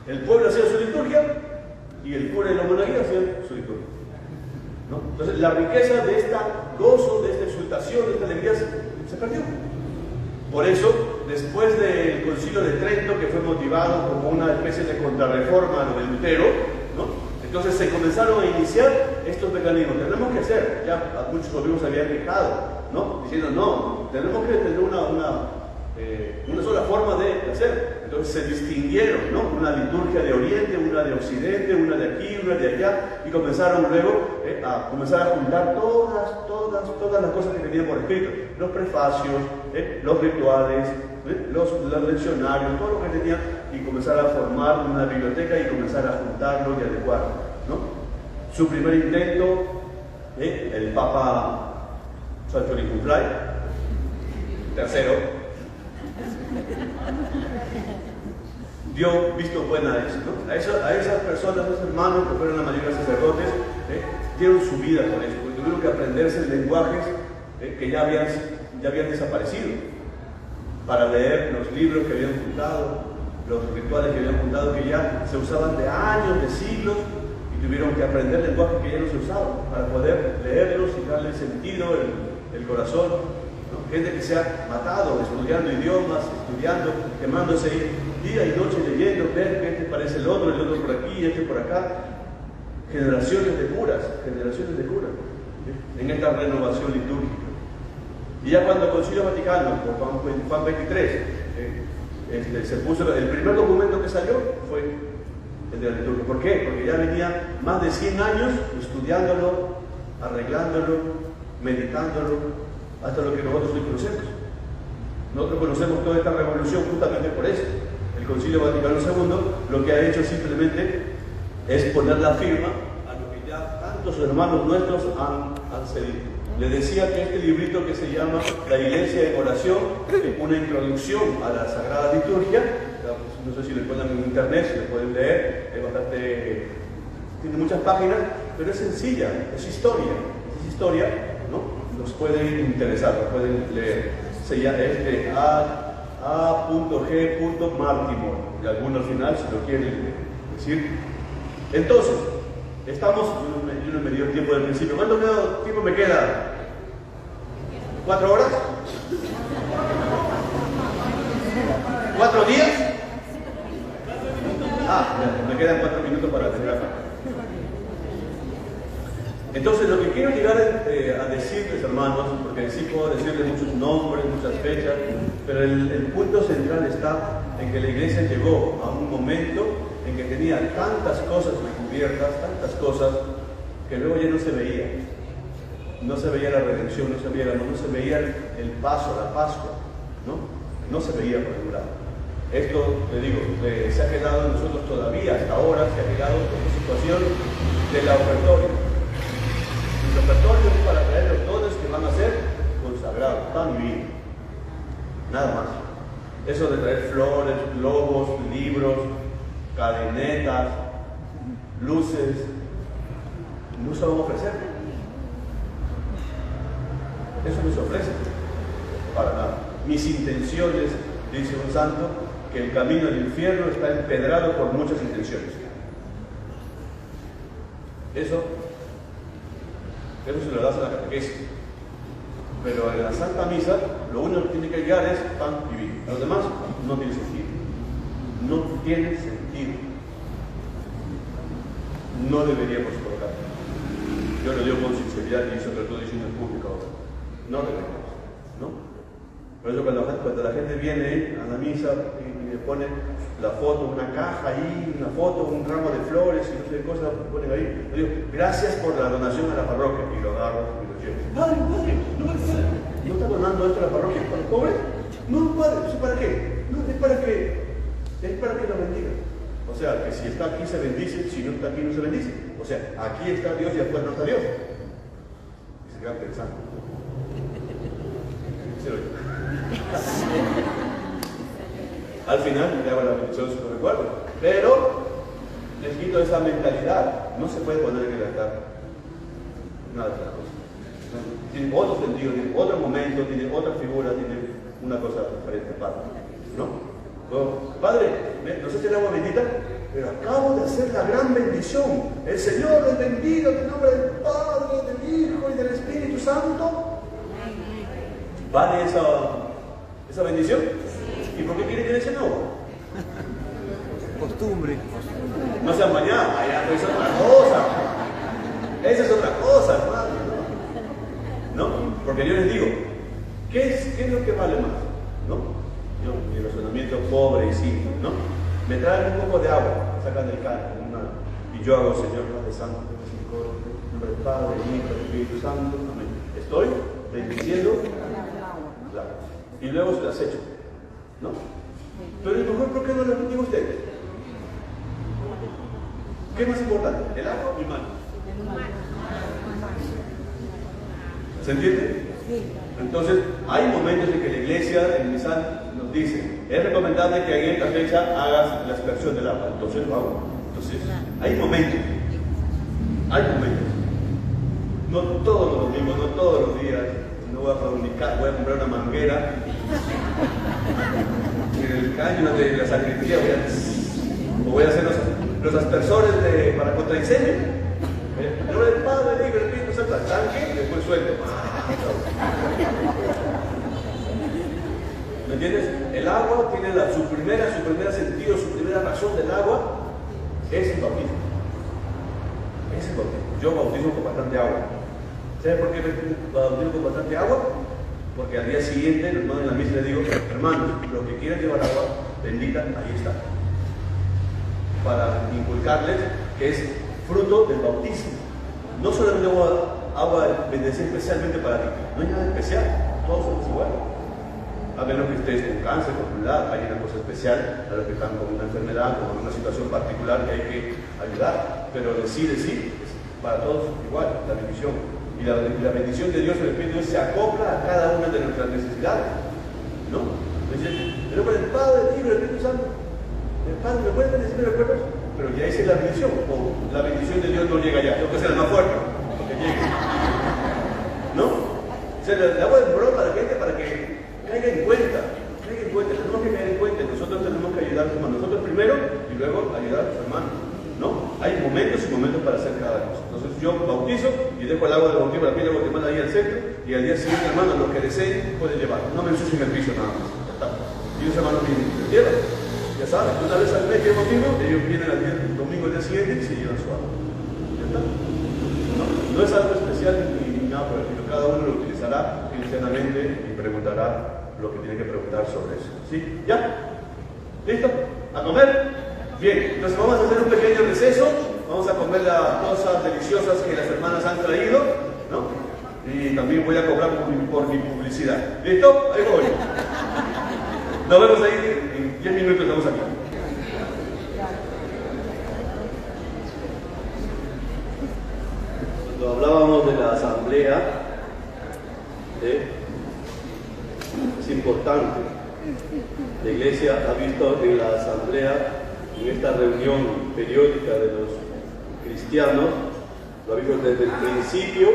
El pueblo hacía su liturgia y el cura y la monaguillo hacían su liturgia. ¿No? Entonces la riqueza de este gozo, de esta exultación, de esta alegría se perdió. Por eso, después del Concilio de Trento, que fue motivado como una especie de contrarreforma a lo de Lutero, ¿no? Entonces se comenzaron a iniciar estos mecanismos. Tenemos que hacer, ya muchos obispos se habían quejado, ¿no? Diciendo, no, tenemos que tener una sola forma de hacer. Entonces se distinguieron, ¿no? Una liturgia de Oriente, una de Occidente, una de aquí, una de allá, y comenzaron luego a juntar todas las cosas que tenían por escrito, los prefacios, los rituales, los leccionarios, todo lo que tenían, y comenzar a formar una biblioteca y comenzar a juntarlo y adecuarlo, ¿no? Su primer intento, el Papa Sancho Nicufray, tercero, dio visto bueno a eso, ¿no? A esas personas, a esos hermanos que fueron la mayoría sacerdotes, dieron su vida con eso, porque tuvieron que aprenderse lenguajes que ya habían desaparecido, para leer los libros que habían juntado, los rituales que habían juntado, que ya se usaban de años, de siglos, y tuvieron que aprender lenguajes que ya no se usaban, para poder leerlos y darle sentido, el corazón, ¿no? Gente que se ha matado estudiando idiomas, quemándose día y noche leyendo, ver que este parece el otro por aquí, este por acá. Generaciones de curas, en esta renovación litúrgica. Y ya cuando el Concilio Vaticano, por Juan 23, se puso, el primer documento que salió fue el de la liturgia. ¿Por qué? Porque ya venía más de 100 años estudiándolo, arreglándolo, meditándolo, hasta lo que nosotros hoy conocemos. Nosotros conocemos toda esta revolución justamente por eso. El Concilio Vaticano II lo que ha hecho simplemente es poner la firma a lo que ya tantos hermanos nuestros han cedido. Le decía que este librito que se llama La Iglesia en Oración, una introducción a la Sagrada Liturgia, no sé si le ponen en internet, si le pueden leer, es bastante, tiene muchas páginas, pero es sencilla, es historia, ¿no? Nos puede interesar, nos pueden leer. Se llama A.G. Martimor, y alguno al final, si lo quieren decir. Entonces, estamos, yo no me dio tiempo del principio. ¿Cuánto tiempo me queda? ¿4 horas? ¿4 días? Me quedan 4 minutos para terminar. Entonces, lo que quiero llegar a decirles, hermanos, porque sí puedo decirles muchos nombres, muchas fechas, pero el punto central está en que la iglesia llegó a un momento en que tenía tantas cosas descubiertas, tantas cosas, que luego ya no se veía. No se veía la redención, no se veía el paso, la Pascua, no se veía por ningún lado. Esto, te digo, se ha quedado en nosotros todavía, hasta ahora, se ha quedado en esta situación de la ofertoria. El ofertorio es para traer los dones que van a ser consagrados, pan y vino. Nada más. Eso de traer flores, globos, libros, cadenetas, luces, no se van a ofrecer. Eso no se ofrece para nada. Mis intenciones, dice un santo, que el camino del infierno está empedrado por muchas intenciones. Eso se lo das a la catequesis. Pero en la Santa Misa, lo único que tiene que llegar es pan y vino. A los demás no tiene sentido. No tiene sentido. No deberíamos colocar. Yo lo digo con sinceridad y sobre todo diciendo en público ahora. No deberíamos, ¿no? Por eso cuando la gente viene a la misa y le pone la foto, una caja ahí, una foto, un ramo de flores y no sé qué cosas ponen ahí, yo digo, gracias por la donación a la parroquia, y lo agarro y lo llevo. Padre, ¿no está donando esto a la parroquia para los pobres? No, padre, ¿eso para qué? No, es para que lo bendiga. O sea, que si está aquí se bendice, si no está aquí no se bendice. O sea, aquí está Dios y afuera no está Dios. Y se quedan pensando. Se lo digo. Al final le hago la bendición si lo recuerdo. Pero les quito esa mentalidad. No se puede poner en el altar nada de esta cosa. Tiene otro sentido, tiene otro momento, tiene otra figura, tiene una cosa diferente, padre. ¿No? Padre, ¿no sé si el agua bendita? Pero acabo de hacer la gran bendición. El Señor les bendiga en el nombre del Padre, del Hijo y del Espíritu Santo. ¿Vale esa bendición? ¿Y por qué quiere que le echen agua? Costumbre. No sean mañana, es otra cosa. Esa es otra cosa, hermano. ¿No? Porque yo les digo, ¿qué es lo que vale más? ¿No? Yo, mi razonamiento pobre y simple, ¿no? Me traen un poco de agua, sacan del cántaro, y yo hago, Señor Padre Santo, en nombre del Padre, del Hijo, del Espíritu Santo, amén. Estoy bendiciendo el agua. Y luego se las echo, ¿no? Pero mejor, ¿por qué no lo bendigo usted? ¿Qué es más importante? ¿El agua o mi mano? ¿Se entiende? Entonces, hay momentos en que la iglesia, en misa, nos dice, es recomendable que en esta fecha hagas la aspersión del agua. Entonces lo hago. Entonces, hay momentos. No todos los domingos, no todos los días. No voy a fabricar, voy a comprar una manguera. En el caño de la sacristía voy a hacer los aspersores para contra incendio. En nombre del Padre, del Hijo y del Espíritu Santo, al tanque y después suelto. ¿Me entiendes? El agua tiene su primer sentido, su primera razón del agua es el bautismo. Es el bautismo. Yo bautizo con bastante agua. ¿Sabes por qué bautizo con bastante agua? Porque al día siguiente, el hermano en la misa le digo, hermanos, los que quieran llevar agua bendita, ahí está. Para inculcarles que es fruto del bautismo. No solamente agua bendecida especialmente para ti. No hay nada especial. Todos somos iguales. A menos que estés con cáncer, con una hay una cosa especial a los que están con una enfermedad, con una situación particular que hay que ayudar. Pero decir es para todos igual, la bendición. Y la bendición de Dios, el Espíritu, se acopla a cada una de nuestras necesidades. ¿No? Pero con el Padre, el Hijo y el Espíritu Santo. El Padre, ¿me puede bendecir? ¿Me recuerdas? Pero ya hice la bendición. O la bendición de Dios no llega ya. Tengo que ser el más fuerte. Porque llegue. ¿No? O sea, le hago el programa a la gente para que caiga en cuenta, tenemos que caer en cuenta, nosotros tenemos que ayudar a los hermanos, nosotros primero y luego ayudar a los hermanos, ¿no? Hay momentos y momentos para hacer cada cosa. Entonces yo bautizo y dejo el agua del bautismo, la piedra bautismal ahí al centro y al día siguiente, hermanos, los que deseen pueden llevar, no me ensucien el piso nada más, ya está. Y los hermanos vienen, llevan, ya saben, una vez al mes que bautismo, ellos vienen el domingo al día siguiente y se llevan su agua, ya está. No es algo especial ni nada por el estilo, cada uno lo utilizará cristianamente y preguntará lo que tiene que preguntar sobre eso. ¿Sí? ¿Ya? ¿Listo? ¿A comer? Bien, entonces vamos a hacer un pequeño receso, vamos a comer las cosas deliciosas que las hermanas han traído, ¿no? Y también voy a cobrar por mi publicidad. ¿Listo? Ahí voy. Nos vemos ahí, en 10 minutos estamos aquí. Cuando hablábamos de la asamblea, es importante. La iglesia ha visto en la asamblea, en esta reunión periódica de los cristianos, lo ha visto desde el principio,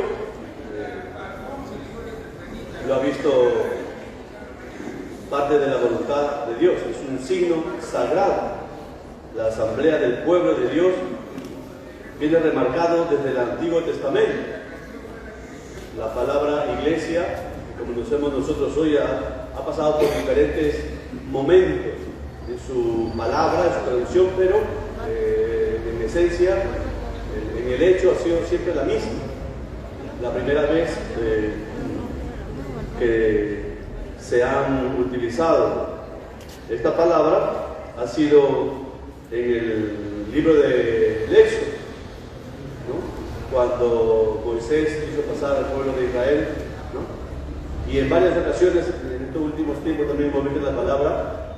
lo ha visto parte de la voluntad de Dios, es un signo sagrado. La asamblea del pueblo de Dios viene remarcado desde el Antiguo Testamento. La palabra iglesia, que como conocemos nosotros hoy, ha pasado por diferentes momentos en su palabra, en su traducción, pero en esencia, en el hecho ha sido siempre la misma. La primera vez que se han utilizado esta palabra ha sido en el libro de Éxodo, ¿no? Cuando Moisés quiso pasar al pueblo de Israel, ¿no? Y en varias ocasiones, en estos últimos tiempos también hemos visto la palabra,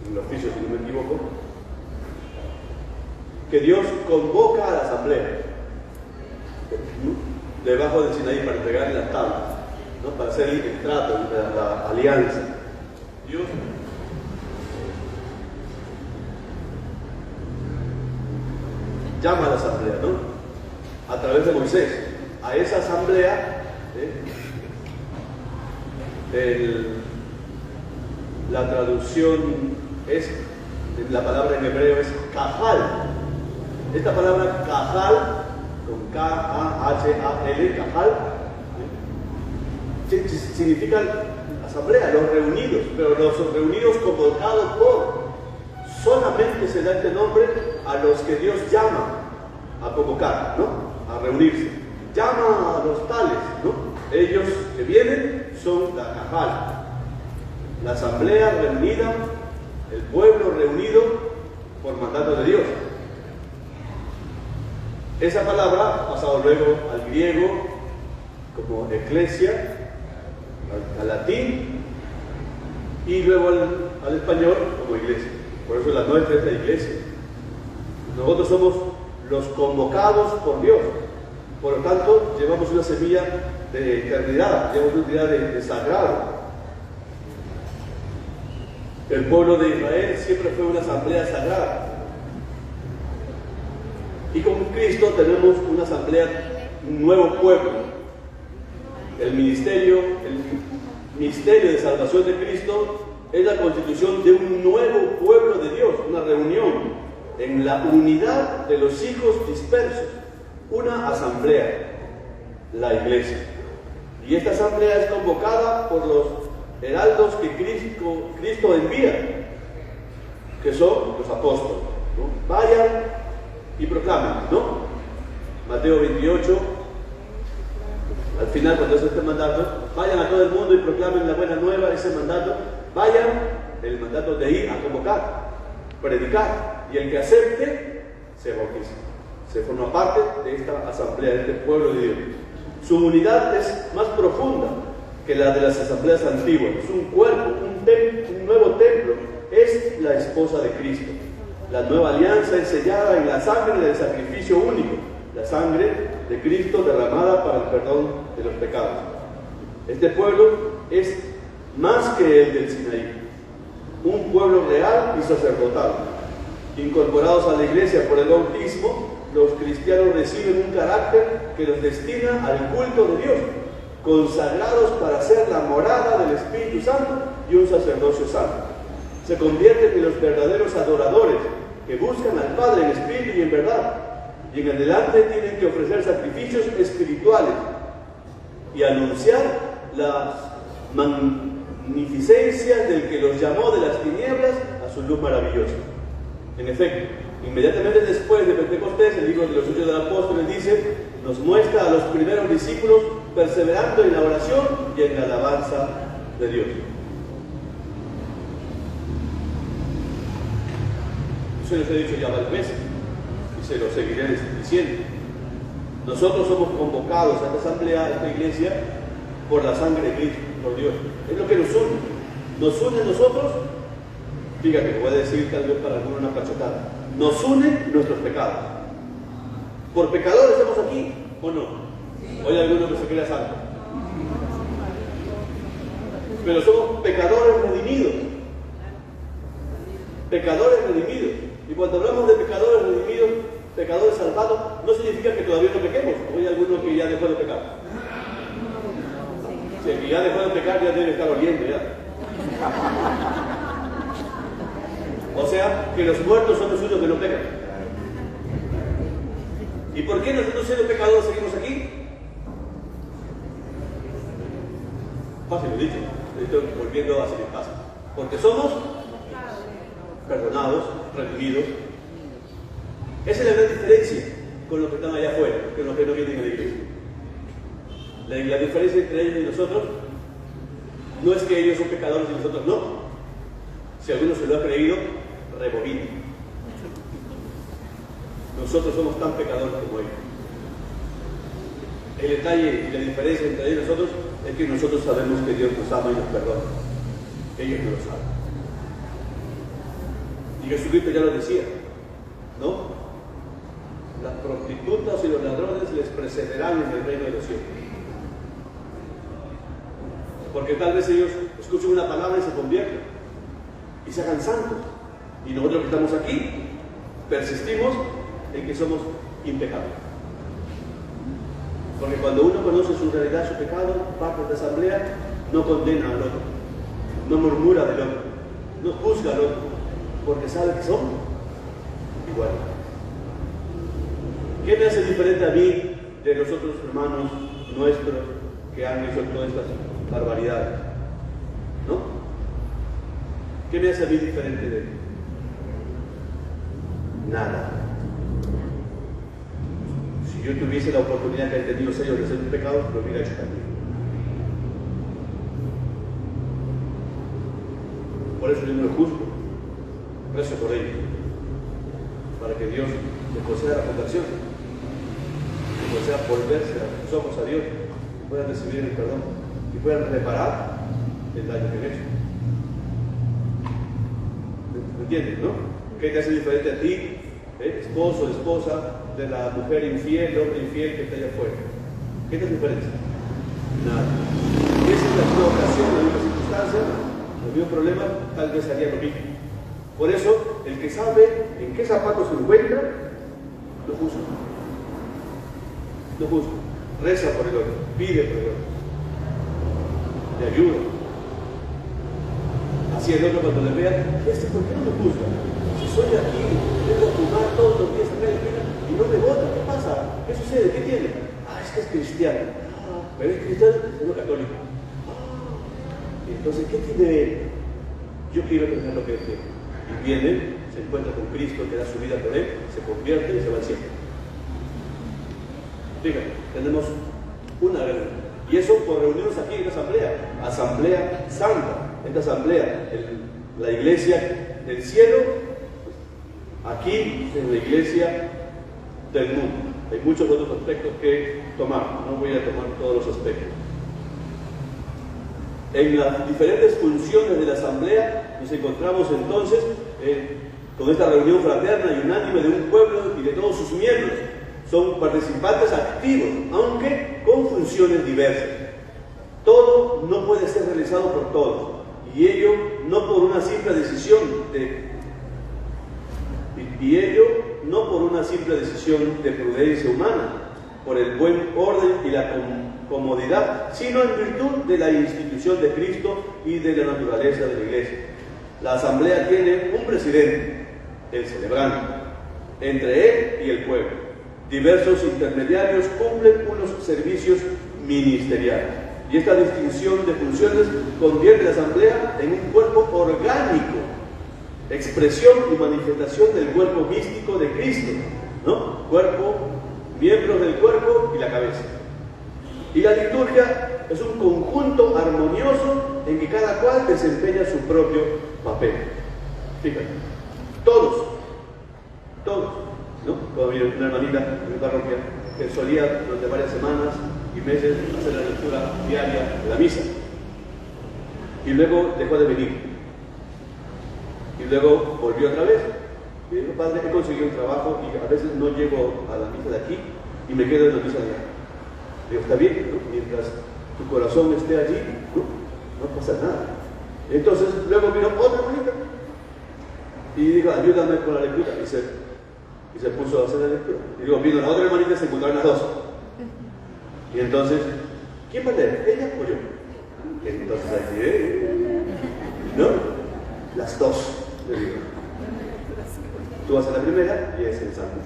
en el oficio si no me equivoco, que Dios convoca a la asamblea, ¿no? Debajo del Sinaí para entregarle las tablas, ¿no? Para hacer el trato, la alianza. Dios llama a la asamblea, ¿no? A través de Moisés. A esa asamblea, la traducción es, la palabra en hebreo es kahal. Esta palabra kahal, con K-A-H-A-L, kahal, significa asamblea, los reunidos, pero los reunidos convocados por. Solamente se da este nombre a los que Dios llama a convocar, ¿no? A reunirse. Llama a los tales, ¿no? Ellos que vienen son la kahal, la asamblea reunida, el pueblo reunido por mandato de Dios. Esa palabra ha pasado luego al griego como eclesia, al latín, y luego al español como iglesia. Por eso la nuestra es la iglesia. Nosotros somos los convocados por Dios. Por lo tanto, llevamos una semilla de eternidad, llevamos una semilla de sagrado. El pueblo de Israel siempre fue una asamblea sagrada. Y con Cristo tenemos una asamblea, un nuevo pueblo. El misterio de salvación de Cristo es la constitución de un nuevo pueblo de Dios, una reunión en la unidad de los hijos dispersos, una asamblea, la iglesia. Y esta asamblea es convocada por los heraldos que Cristo envía, que son los apóstoles, ¿no? Vayan y proclamen, ¿no? Mateo 28, al final cuando se esté mandato, vayan a todo el mundo y proclamen la buena nueva, ese mandato. Vayan, el mandato de ir a convocar, predicar, y el que acepte, se bautiza. Se forma parte de esta asamblea, de este pueblo de Dios. Su unidad es más profunda que la de las asambleas antiguas. Es un cuerpo, un nuevo templo, es la esposa de Cristo. La nueva alianza es sellada en la sangre del sacrificio único, la sangre de Cristo derramada para el perdón de los pecados. Este pueblo es más que el del Sinaí, un pueblo real y sacerdotal. Incorporados a la iglesia por el bautismo, los cristianos reciben un carácter que los destina al culto de Dios, consagrados para ser la morada del Espíritu Santo y un sacerdocio santo. Se convierten en los verdaderos adoradores que buscan al Padre en espíritu y en verdad, y en adelante tienen que ofrecer sacrificios espirituales y anunciar las magnificencias del que los llamó de las tinieblas a su luz maravillosa. En efecto, inmediatamente después de Pentecostés, el libro de los Hechos de los Apóstoles dice, nos muestra a los primeros discípulos perseverando en la oración y en la alabanza de Dios. Eso les he dicho ya varias veces y se lo seguiré diciendo. Nosotros somos convocados a esta asamblea, a esta iglesia, por la sangre de Cristo, por Dios. Es lo que nos une. Nos une a nosotros, fíjate, voy a decir tal vez para alguna una pachotada. Nos une nuestros pecados. Por pecadores estamos aquí, ¿o no? Hoy hay alguno que se crea santo. Pero somos pecadores redimidos. Pecadores redimidos. Y cuando hablamos de pecadores redimidos, pecadores salvados, no significa que todavía no pequemos. Hoy hay alguno que ya dejó de pecar. Si el que ya dejó de pecar ya debe estar oliendo ya. O sea, que los muertos son los suyos que no pecan. ¿Y por qué nosotros siendo pecadores seguimos aquí? Fácil lo dicho. Estoy volviendo a seguir paso. Porque somos perdonados, redimidos. Esa es la gran diferencia con los que están allá afuera, con los que no vienen a la iglesia. La diferencia entre ellos y nosotros no es que ellos son pecadores y nosotros no. Si alguno se lo ha creído, rebobina. Nosotros somos tan pecadores como ellos. El detalle y la diferencia entre ellos y nosotros es que nosotros sabemos que Dios nos ama y nos perdona. Ellos no lo saben. Y Jesucristo ya lo decía, ¿no? Las prostitutas y los ladrones les precederán en el reino de los cielos. Porque tal vez ellos escuchen una palabra y se convierten y se hagan santos. Y nosotros que estamos aquí persistimos en que somos impecables. Porque cuando uno conoce su realidad, su pecado, parte de la asamblea, no condena al otro, no murmura del otro, no juzga al otro, porque sabe que somos iguales. ¿Qué me hace diferente a mí de los otros hermanos nuestros que han hecho todas estas barbaridades? ¿No? ¿Qué me hace a mí diferente de ellos? Nada. Si yo tuviese la oportunidad que han tenido ellos de hacer un pecado, lo hubiera hecho también. Por eso yo no lo juzgo, rezo por ellos, para que Dios les conceda la conversión, les conceda volverse a sus ojos a Dios, y puedan recibir el perdón, y puedan reparar el daño que han hecho. ¿Me entiendes, no? ¿Qué te hace diferente a ti, esposo, esposa, de la mujer infiel, el hombre infiel que está allá afuera? ¿Qué te hace diferencia? Nada. Y esa es la misma ocasión, la misma circunstancia, el mismo problema, tal vez haría lo mismo. Por eso, el que sabe en qué zapatos se encuentra, lo juzga. Lo juzga. Reza por el otro, pide por el otro, le ayuda. Así el otro cuando le vea, ¿por qué no me juzga? Si soy de aquí, vengo a fumar todos los días acá y no me vota, ¿qué pasa? ¿Qué sucede? ¿Qué tiene? Es que es cristiano. Pero es cristiano, es no católico. Y entonces, ¿qué tiene él? Yo quiero tener lo que él tiene. Y viene, se encuentra con Cristo, que da su vida por él, se convierte y se va al cielo. Fíjate, tenemos una reunión. Y eso por reunirnos aquí en la asamblea santa. Esta asamblea, la iglesia del cielo, aquí en la iglesia del mundo. Hay muchos otros aspectos que tomar, no voy a tomar todos los aspectos. En las diferentes funciones de la asamblea nos encontramos entonces con esta reunión fraterna y unánime de un pueblo y de todos sus miembros. Son participantes activos, aunque con funciones diversas. Todo no puede ser realizado por todos, y ello no por una simple decisión de prudencia humana, por el buen orden y la comodidad, sino en virtud de la institución de Cristo y de la naturaleza de la iglesia. La asamblea tiene un presidente, el celebrante, entre él y el pueblo. Diversos intermediarios cumplen unos servicios ministeriales. Y esta distinción de funciones convierte la asamblea en un cuerpo orgánico, expresión y manifestación del cuerpo místico de Cristo, ¿no? Cuerpo, miembros del cuerpo y la cabeza. Y la liturgia es un conjunto armonioso en que cada cual desempeña su propio papel. Fíjate, todos, ¿no? Como había una hermanita en mi parroquia que solía durante varias semanas y meses hacer la lectura diaria de la misa. Y luego dejó de venir. Y luego volvió otra vez. Y dijo, padre, he conseguido un trabajo y a veces no llego a la misa de aquí y me quedo en la misa de allá. Digo, está bien, ¿no? Mientras tu corazón esté allí, no pasa nada. Entonces, luego vino otra hermanita y dijo, ayúdame con la lectura. Y se puso a hacer la lectura. Y luego vino la otra hermanita y se encontraron las dos. Y entonces, ¿quién va a leer? ¿Ella o yo? Entonces aquí, ¿no? Las dos, le digo. Tú vas a la primera y es el santo.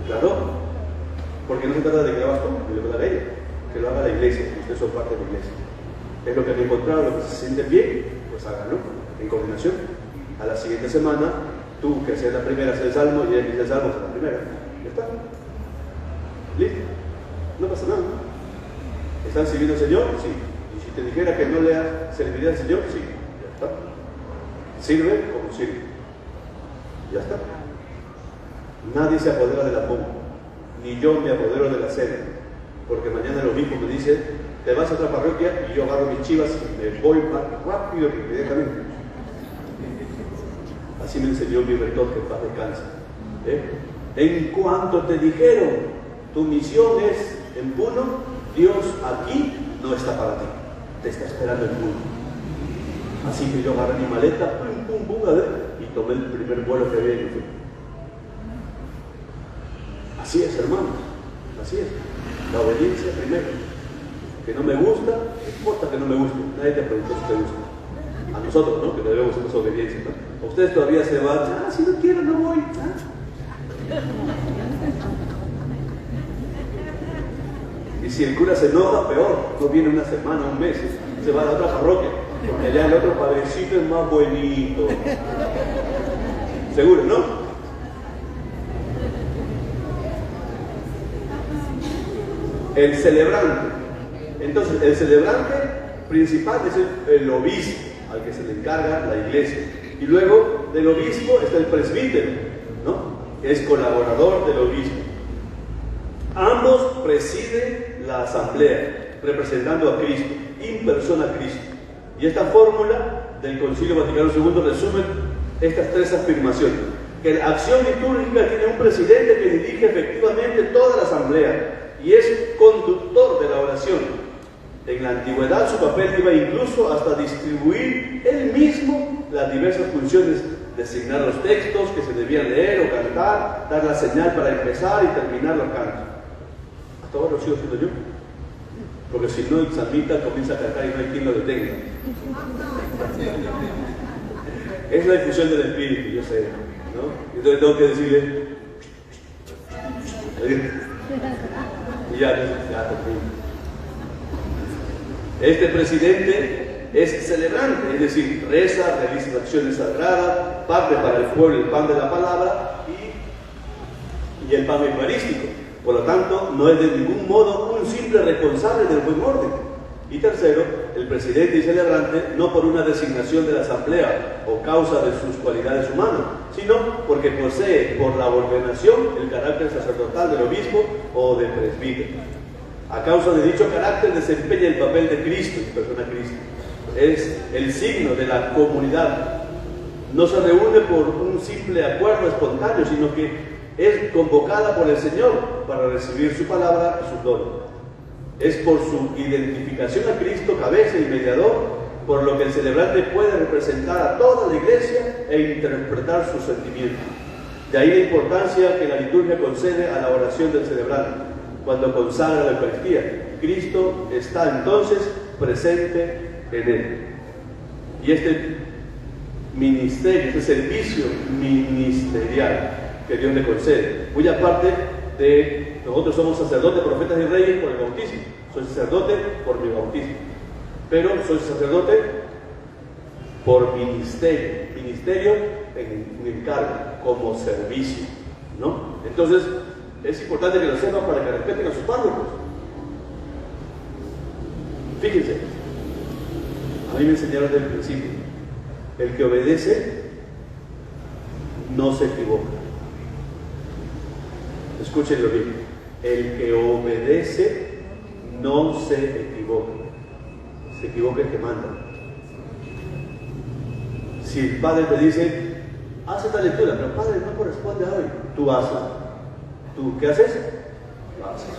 Claro, porque no se trata de que lo hagas tú, que lo haga ella, que lo haga la iglesia, que ustedes son parte de la iglesia. Es lo que han encontrado, lo que se siente bien, pues háganlo en coordinación. A la siguiente semana, tú que seas la primera, haces el salmo y él dice el salmo, es la primera. Ya está. Listo. No pasa nada. ¿Están sirviendo al Señor? Sí. Y si te dijera que no le serviría al Señor, sí. Ya está. Sirve como sirve. Ya está. Nadie se apodera de la pompa, ni yo me apodero de la cena, porque mañana el obispo me dice, te vas a otra parroquia y yo agarro mis chivas y me voy más rápido que inmediatamente. Así me enseñó mi rector, que en paz descanse. En cuanto te dijeron, tu misión es en Puno, Dios aquí no está para ti, te está esperando en Puno. Así que yo agarré mi maleta, pum, pum, pum, y tomé el primer vuelo que había y me fui. Así es, hermanos, así es. La obediencia primero. Que no me gusta, no importa que no me guste. Nadie te preguntó si te gusta. A nosotros, ¿no? Que debemos hacer obediencia, ¿no? Ustedes todavía se van, si no quiero, no voy. Y si el cura se enoja, peor. No viene una semana, un mes, se va a la otra parroquia. Porque allá el otro padrecito es más bonito. Seguro, ¿no? El celebrante. Entonces, el celebrante principal es el obispo, al que se le encarga la iglesia. Y luego del obispo está el presbítero, ¿no? Es colaborador del obispo. Ambos presiden la asamblea, representando a Cristo, in persona Cristo. Y esta fórmula del Concilio Vaticano II resume estas tres afirmaciones. Que la acción litúrgica tiene un presidente que dirige efectivamente toda la asamblea y es conductor de la oración. En la antigüedad su papel iba incluso hasta distribuir él mismo las diversas funciones, designar los textos que se debían leer o cantar, dar la señal para empezar y terminar los cantos. Hasta ahora lo sigo haciendo yo, porque si no el salmista comienza a cantar y no hay quien lo detenga. Es la difusión del Espíritu, yo sé, ¿no? Entonces tengo que decirle y ya termino. Este presidente es celebrante, es decir, reza, realiza acciones sagradas, parte para el pueblo el pan de la palabra y el pan eucarístico. Por lo tanto, no es de ningún modo un simple responsable del buen orden. Y tercero, el presidente y celebrante no por una designación de la asamblea o causa de sus cualidades humanas, sino porque posee por la ordenación el carácter sacerdotal del obispo o del presbítero. A causa de dicho carácter desempeña el papel de Cristo, persona Cristo. Es el signo de la comunidad. No se reúne por un simple acuerdo espontáneo, sino que es convocada por el Señor para recibir su palabra y sus dones. Es por su identificación a Cristo, cabeza y mediador, por lo que el celebrante puede representar a toda la iglesia e interpretar sus sentimientos. De ahí la importancia que la liturgia concede a la oración del celebrante cuando consagra la Eucaristía. Cristo está entonces presente en él. Y este ministerio, este servicio ministerial que Dios le concede, muy aparte de nosotros somos sacerdotes, profetas y reyes por el bautismo. Soy sacerdote por mi bautismo, pero soy sacerdote por ministerio. Ministerio en encargo, como servicio, ¿no? Entonces es importante que lo sepan para que respeten a sus párrocos. Fíjense, a mí me enseñaron desde el principio, el que obedece no se equivoca. Escúchenlo bien, el que obedece no se equivoca. Se equivoca el que manda. Si el padre te dice, haz esta lectura, pero padre no corresponde a hoy, tú hazla. ¿Tú qué haces? Lo haces.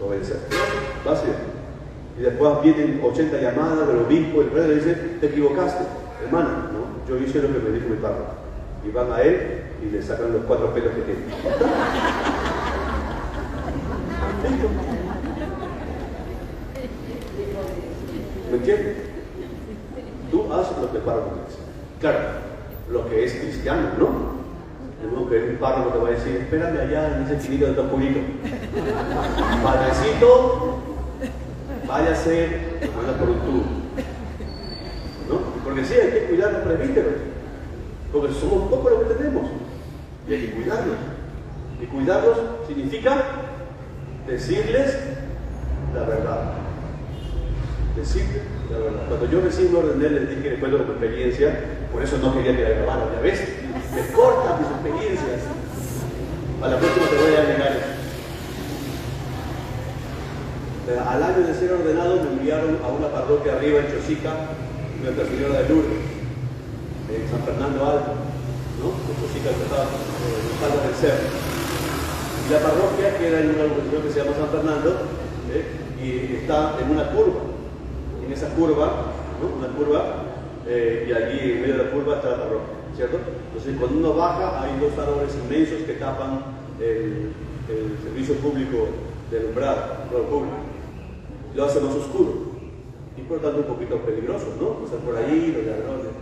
Obedecer. Lo haces. Y después vienen 80 llamadas del obispo, el padre le dice, te equivocaste. Hermano, no, yo hice lo que me dijo mi padre. Y van a él y le sacan los 4 pelos que tiene. ¿Me entiendes? Tú haces lo que el párroco te dice. Claro, lo que es cristiano, ¿no? Tengo que un párroco te va a decir, espérame allá en ese chinito de tu purito. Padrecito, váyase, manda por un tubo. Porque sí, hay que cuidar a los presbíteros, porque somos pocos los que tenemos, y hay que cuidarlos. Y cuidarlos significa decirles la verdad. Decirles la verdad. Cuando yo recién me ordené, les dije después de mi experiencia, por eso no quería que la grabaran, ya ves, me cortan mis experiencias. A la próxima te voy a agregar eso. Al año de ser ordenado me enviaron a una parroquia arriba en Chosica, Nuestra Señora de Lourdes, en San Fernando Alto, ¿no? En Chosica, que estaba en Falda del Cerro. Y la parroquia queda en una urbanización que se llama San Fernando, y está en una curva. En esa curva, ¿no? Una curva, y allí en medio de la curva está la parroquia, ¿cierto? Entonces cuando uno baja hay dos árboles inmensos que tapan el servicio público del umbral, el público. Lo hace más oscuro y por lo tanto un poquito peligroso, ¿no? Pasar por ahí, los ladrones.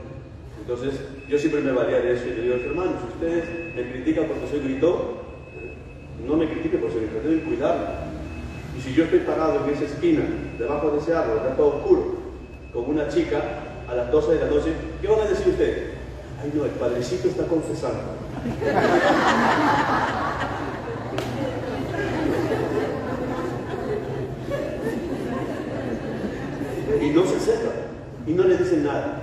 Entonces yo siempre me valía de eso y le digo, hermanos, si ustedes me critican porque soy gritón, no me critiquen por ser gritón, deben cuidarlo. Y si yo estoy parado en esa esquina, debajo de ese árbol, está todo oscuro, con una chica a las 12 de la noche, ¿qué van a decir ustedes? Ay no, el padrecito está confesando. Y no se acercan, y no le dicen nada.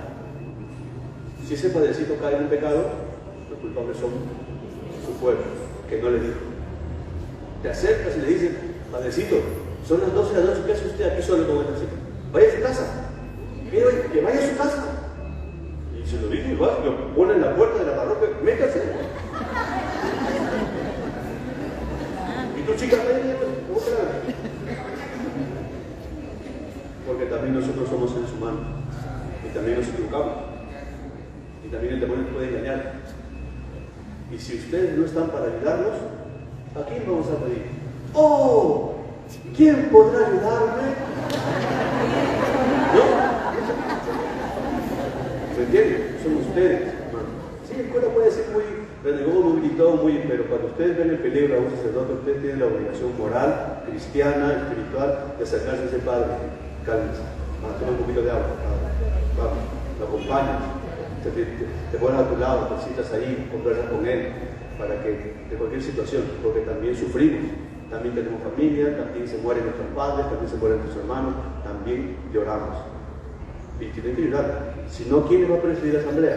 Si ese padrecito cae en un pecado, los culpables son su pueblo, que no le dijo. Te acercas y le dices, padrecito, son las 12 de la noche, ¿qué hace usted aquí solo con esta chica? Vaya a su casa, que vaya a su casa. Y se lo dice y va, lo pone en la puerta de la parroquia, métase. Y tu chica, ¿cómo te la? Porque también nosotros somos seres humanos y también nos equivocamos y también el demonio puede engañar. Y si ustedes no están para ayudarnos, ¿a quién vamos a pedir? ¡Oh! ¿Quién podrá ayudarme? ¿No? ¿Se entiende? Son ustedes, hermano. Sí, el cura puede ser muy renegón, muy gritón, pero cuando ustedes ven el peligro a un sacerdote, ustedes tienen la obligación moral, cristiana, espiritual, de acercarse a ese padre. Cálmense, toma un poquito de agua, vamos, lo acompañas, te pones a tu lado, te sientas ahí, conversas con él, para que de cualquier situación, porque también sufrimos, también tenemos familia, también se mueren nuestros padres, también se mueren nuestros hermanos, también lloramos. Y tienen que llorar. Si no, ¿quién va a presidir la asamblea?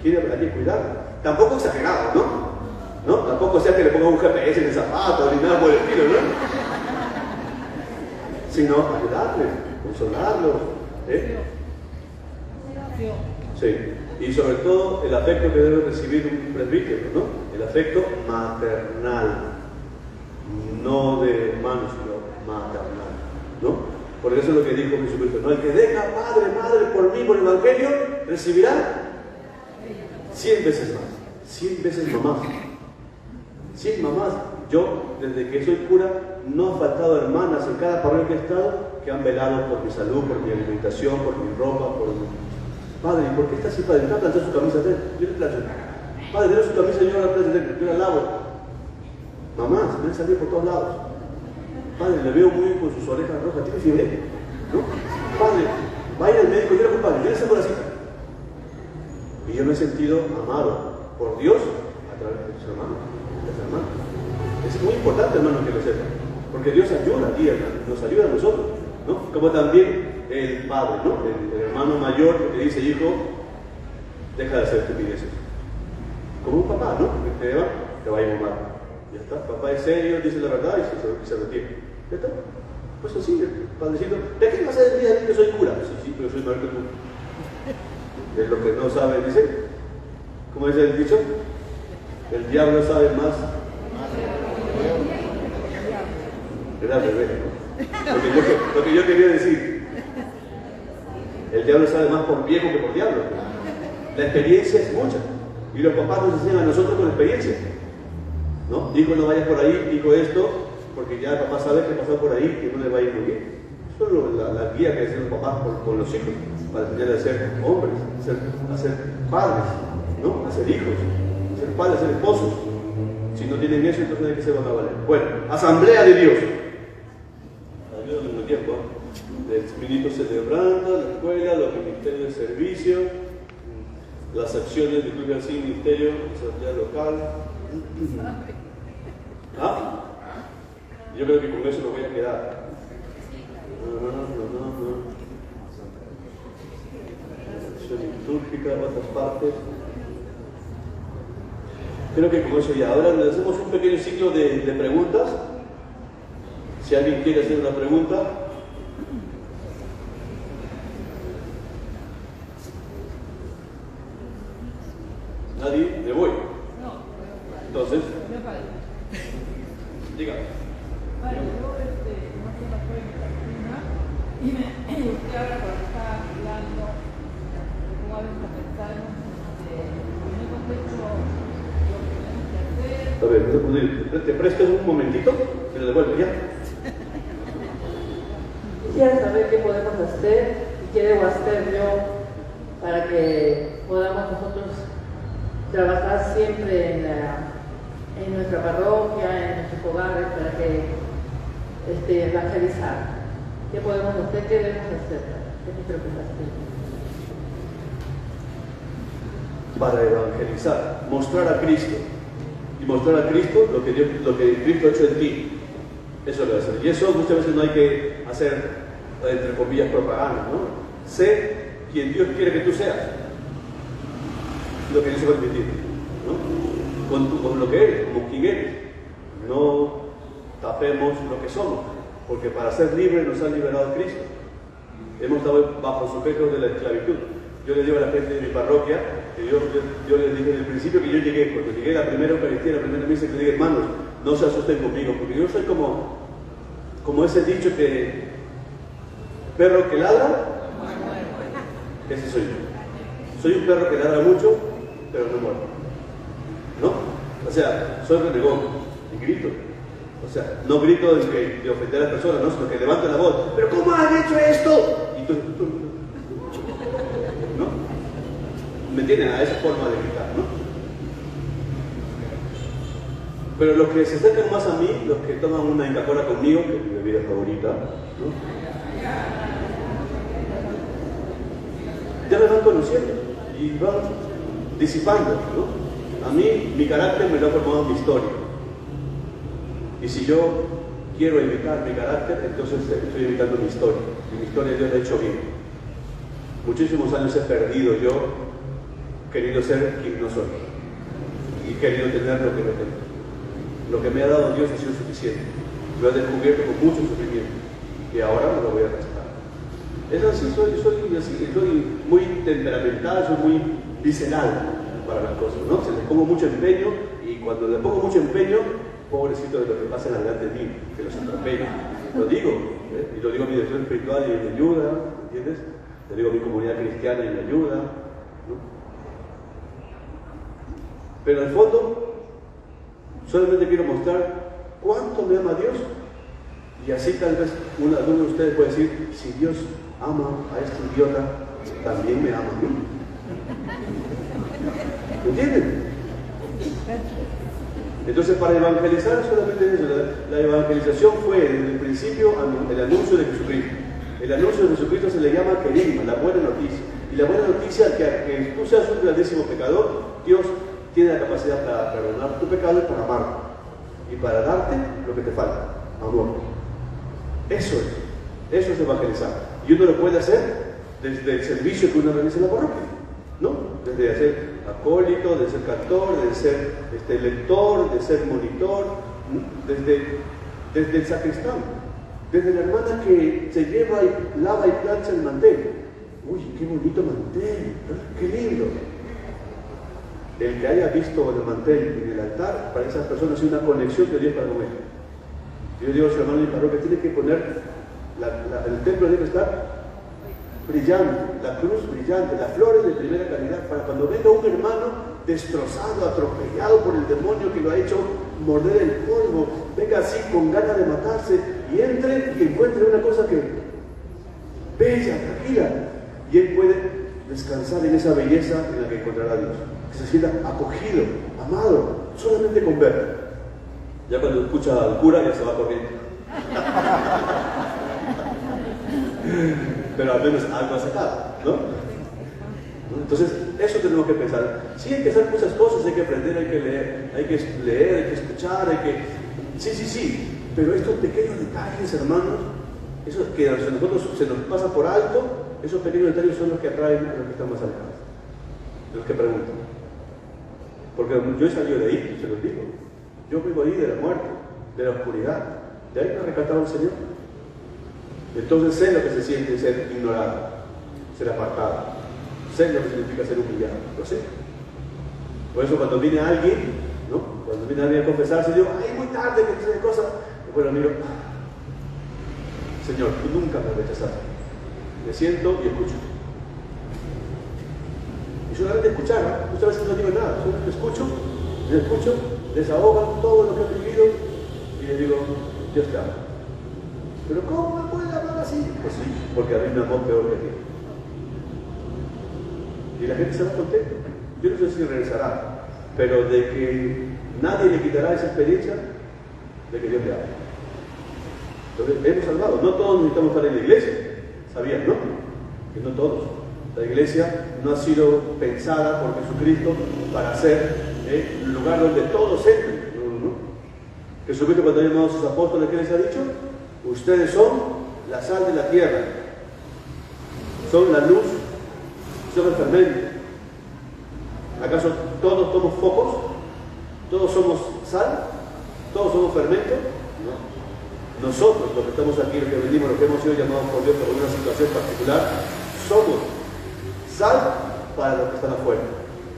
Hay que cuidar. Tampoco exagerado, ¿no? Tampoco sea que le ponga un GPS en el zapato, ni nada por el estilo, ¿no? Sino ayudarles, consolarlos. Sí. Y sobre todo el afecto que debe recibir un presbítero, ¿no? El afecto maternal, no de hermanos, sino maternal, ¿no? Porque eso es lo que dijo Jesucristo, ¿no? El que deja padre, madre por mí, por el Evangelio, recibirá 100 veces más, 100 veces mamás. 100 mamás. Yo, desde que soy cura, no ha faltado hermanas en cada parroquia que he estado que han velado por mi salud, por mi alimentación, por mi ropa, por mi... Padre, ¿y por qué está así, padre? ¿No planchó su camisa? Yo le plancho. Padre, ¿debe su camisa? Yo la plancho, yo la lavo. Mamás, me han salido por todos lados. Padre, le veo muy con sus orejas rojas, ¿tiene fiebre? ¿No? Padre, va a ir al médico, yo le acompaño, yo le saco la cita. Y yo me he sentido amado por Dios a través de sus hermanos, de sus hermanos. Es muy importante, hermano, que lo sepan, porque Dios ayuda aquí, hermano, nos ayuda a nosotros, ¿no? Como también el padre, ¿no? El hermano mayor que dice, hijo, deja de hacer estupideces. Como un papá, ¿no? Que te va a ir mal. Ya está, papá es serio, dice la verdad y se retiene. Ya está. Pues así, el padrecito, ¿de qué vas a decir a mí que soy cura? Sí, pero soy mayor que tú. Es lo que no sabe, dice. ¿Cómo dice el dicho? El diablo sabe más. Era al revés, ¿no? Lo que yo quería decir. El diablo sabe más por viejo que por diablo. La experiencia es mucha. Y los papás nos enseñan a nosotros con experiencia. ¿No? Hijo, no vayas por ahí, dijo esto, porque ya el papá sabe que pasó por ahí que no le va a ir muy bien. Eso es la guía que hacen los papás con los hijos, para enseñarles a ser hombres, a ser padres, ¿no? A ser hijos, a ser padres, a ser esposos. Si no tienen eso, entonces ¿de qué se van a valer? Bueno, asamblea de Dios. Ayúdame un tiempo, ¿eh? ministros celebrando, la escuela, los ministerios de servicio, las acciones de Club así, ministerio, sociedad local. ¿Ah? Yo creo que con eso me voy a quedar. Acción litúrgica, otras partes. Creo que con eso ya. Ahora le hacemos un pequeño ciclo de preguntas. Si alguien quiere hacer una pregunta. ¿Nadie? ¿Me voy? No. Entonces. Diga. Vale, yo no sé la cuenta y usted ahora cuando está hablando de cómo vamos a pensar en el contexto lo que tenemos que hacer. A ver, te presto un momentito, te lo devuelvo ya. Quisiera saber qué podemos hacer y qué debo hacer yo para que podamos nosotros trabajar siempre en nuestra parroquia, en nuestros hogares, para que evangelizar. ¿Qué podemos hacer? ¿Qué debemos hacer? ¿Qué es lo que hacemos? Para evangelizar, mostrar a Cristo. Y mostrar a Cristo lo que Cristo ha hecho en ti. Eso lo va a hacer. Y eso muchas veces no hay que hacer, entre comillas, propaganda, ¿no? Sé quien Dios quiere que tú seas. Lo que Dios va a permitir, ¿no? Con lo que eres, como quien eres. No tapemos lo que somos, porque para ser libres nos ha liberado Cristo. Hemos estado bajo sujetos de la esclavitud. Yo le digo a la gente de mi parroquia, que yo les dije desde el principio que yo llegué, cuando llegué a la primera Eucaristía, la primera misa, que le dije, hermanos, no se asusten conmigo, porque yo soy como ese dicho que perro que ladra, ese soy yo. Soy un perro que ladra mucho, pero no muerde, ¿no? O sea, soy renegón y grito. O sea, no grito de ofender a las personas, ¿no? Sino que levanto la voz. ¿Pero cómo han hecho esto? Y tú, ¿no? Me tienen a esa forma de gritar, ¿no? Pero los que se acercan más a mí, los que toman una Inca-Kola conmigo, que es mi bebida favorita, ¿no? Ya me van conociendo y van disipando, ¿no? A mí, mi carácter me lo ha formado mi historia. Y si yo quiero evitar mi carácter, entonces estoy evitando mi historia. Y mi historia Dios la ha hecho bien. Muchísimos años he perdido yo, querido ser quien no soy. Y querido tener lo que no tengo. Lo que me ha dado Dios ha sido suficiente. Lo he descubierto con mucho sufrimiento. Y ahora me lo voy a respetar. Es así, soy muy temperamental, soy muy visceral para las cosas, ¿no? Se les pongo mucho empeño y cuando les pongo mucho empeño, pobrecito de lo que pasen adelante de mí, que los atropello. Lo digo, ¿eh? Y lo digo a mi director espiritual y me ayuda, ¿entiendes? Lo digo a mi comunidad cristiana y me ayuda, ¿no? Pero en el fondo, solamente quiero mostrar cuánto me ama Dios y así tal vez alguno de ustedes puede decir, si Dios ama a este idiota, también me ama a mí. ¿Me entienden? Entonces, para evangelizar solamente eso. La evangelización fue desde el principio el anuncio de Jesucristo. El anuncio de Jesucristo se le llama querigma, la buena noticia. Y la buena noticia, que tú seas un grandísimo pecador, Dios tiene la capacidad para perdonar tu pecado y para amarte. Y para darte lo que te falta, amor. Eso es evangelizar. Y uno lo puede hacer desde el servicio que uno realiza en la parroquia, ¿no? Desde ser acólito, de ser cantor, de ser lector, de ser monitor, ¿no? Desde el sacristán, desde la hermana que se lleva y lava y plancha el mantel. Uy, qué bonito mantel, ¿no? Qué lindo. El que haya visto el mantel en el altar, para esas personas es una conexión de Dios para comer. Yo digo a su hermano en mi parroquia, tiene que poner, el templo debe estar brillante, la cruz brillante, las flores de primera calidad, para cuando venga un hermano destrozado, atropellado por el demonio que lo ha hecho morder el polvo, venga así con ganas de matarse y entre y encuentre una cosa que bella, tranquila, y él puede descansar en esa belleza en la que encontrará a Dios, que se sienta acogido, amado, solamente con ver. Ya cuando escucha al cura ya se va corriendo. pero al menos algo ha sacado, ¿no? Entonces, eso tenemos que pensar. Sí, hay que hacer muchas cosas, hay que aprender, hay que leer, hay que escuchar, Sí, pero estos pequeños detalles, hermanos, esos que a nosotros se nos pasa por alto, esos pequeños detalles son los que atraen a los que están más alejados, los que preguntan. Porque yo he salido de ahí, se los digo. Yo vivo ahí de la muerte, de la oscuridad. De ahí me ha rescatado el Señor. Entonces sé lo que se siente ser ignorado, ser apartado. Sé lo que significa ser humillado, lo sé. Por eso cuando viene alguien, ¿no? Cuando viene alguien a confesarse, yo, ay, muy tarde que te cosas. Bueno, miro, Señor, tú nunca me rechazaste. Me siento y escucho. Y solamente escuchar, ¿no? Muchas veces no digo nada, solamente les escucho, desahogan todo lo que he vivido y les digo, Dios te ama. Pero ¿cómo me puede amar así? Pues sí, porque a mí me amó peor que a ti. Y la gente se va contenta. Yo no sé si regresará, pero de que nadie le quitará esa experiencia de que Dios le ama. Entonces, hemos salvado. No todos necesitamos estar en la iglesia. ¿Sabían, no? Que no todos. La iglesia no ha sido pensada por Jesucristo para ser el lugar donde todos entren. No. Jesucristo, cuando ha llamado a sus apóstoles, ¿qué les ha dicho? Ustedes son la sal de la tierra, son la luz, son el fermento. ¿Acaso todos somos focos? ¿Todos somos sal? ¿Todos somos fermento? No. Nosotros, los que estamos aquí, los que venimos, los que hemos sido llamados por Dios por una situación particular, somos sal para los que están afuera.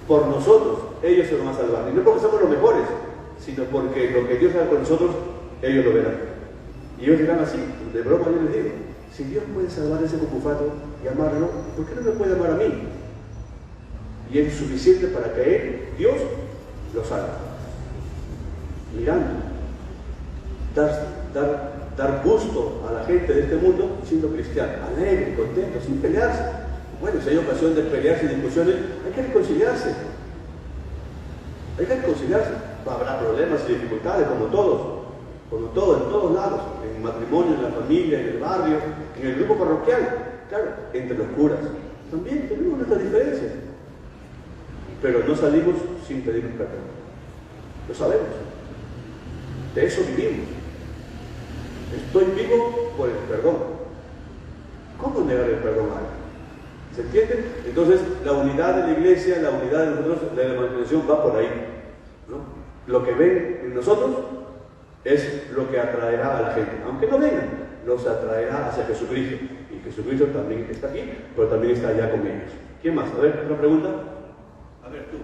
Por nosotros, ellos se van a salvar. Y no porque somos los mejores, sino porque lo que Dios haga con nosotros, ellos lo verán. Y ellos dirán así, de broma yo les digo, si Dios puede salvar a ese cucufato y amarlo, ¿por qué no me puede amar a mí? Y es suficiente para que Él, Dios, lo salve. Mirando, dar gusto a la gente de este mundo siendo cristiano, alegre, contento, sin pelearse. Bueno, si hay ocasión de pelearse y discusiones, hay que reconciliarse. Hay que reconciliarse. Habrá problemas y dificultades, como todos, en todos lados, en el matrimonio, en la familia, en el barrio, en el grupo parroquial, claro, entre los curas. También tenemos nuestras diferencias. Pero no salimos sin pedir perdón. Lo sabemos. De eso vivimos. Estoy vivo por el perdón. ¿Cómo negar el perdón a alguien? ¿Se entiende? Entonces, la unidad de la iglesia, la unidad de nosotros, de la evangelización va por ahí, ¿no? Lo que ven en nosotros es lo que atraerá a la gente. Aunque no vengan, los atraerá hacia Jesucristo. Y Jesucristo también está aquí, pero también está allá con ellos. ¿Quién más? A ver, otra pregunta. A ver, tú.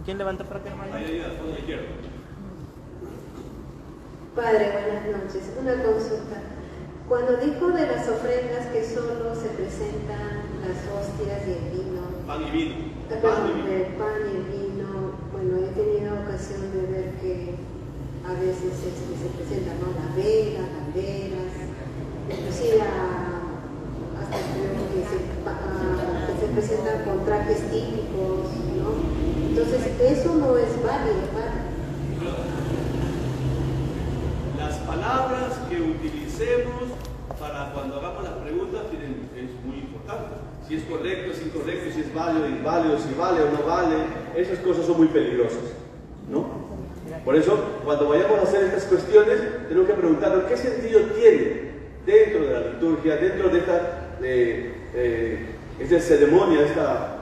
¿Quién levanta para acá, hermano? Ahí, al fondo izquierdo. Padre, buenas noches. Una consulta. Cuando dijo de las ofrendas que solo se presentan las hostias y el vino, Pan y vino. el pan y el vino, bueno, he tenido ocasión de ver que a veces se presentan, ¿no?, las velas, banderas, inclusive hasta creo que se presentan con trajes típicos, ¿no? Entonces, eso no es válido, ¿vale? Las palabras que utilicemos para cuando hagamos las preguntas es muy importante. Si es correcto, si es incorrecto, si es válido, inválido, si vale o no vale, esas cosas son muy peligrosas, ¿no? Por eso, cuando vayamos a hacer estas cuestiones, tenemos que preguntarnos qué sentido tiene dentro de la liturgia, dentro de esta ceremonia, esta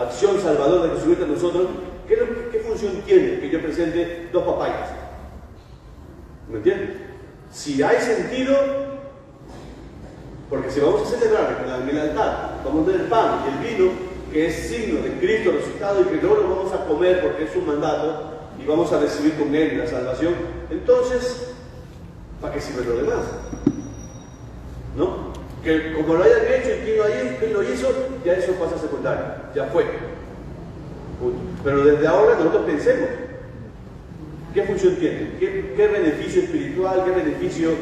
acción salvadora de Jesucristo en nosotros, ¿qué función tiene que yo presente dos papayas? ¿Me entiendes? Si hay sentido, porque si vamos a celebrar en el altar, vamos a tener el pan y el vino, que es signo de Cristo resucitado y que luego lo vamos a comer porque es su mandato y vamos a recibir con él la salvación, entonces, ¿para qué sirve lo demás? ¿No? Que como lo hayan hecho y quién lo hizo, ya eso pasa a secundario, ya fue. Punto. Pero desde ahora nosotros pensemos, ¿qué función tiene? ¿Qué beneficio espiritual, qué beneficio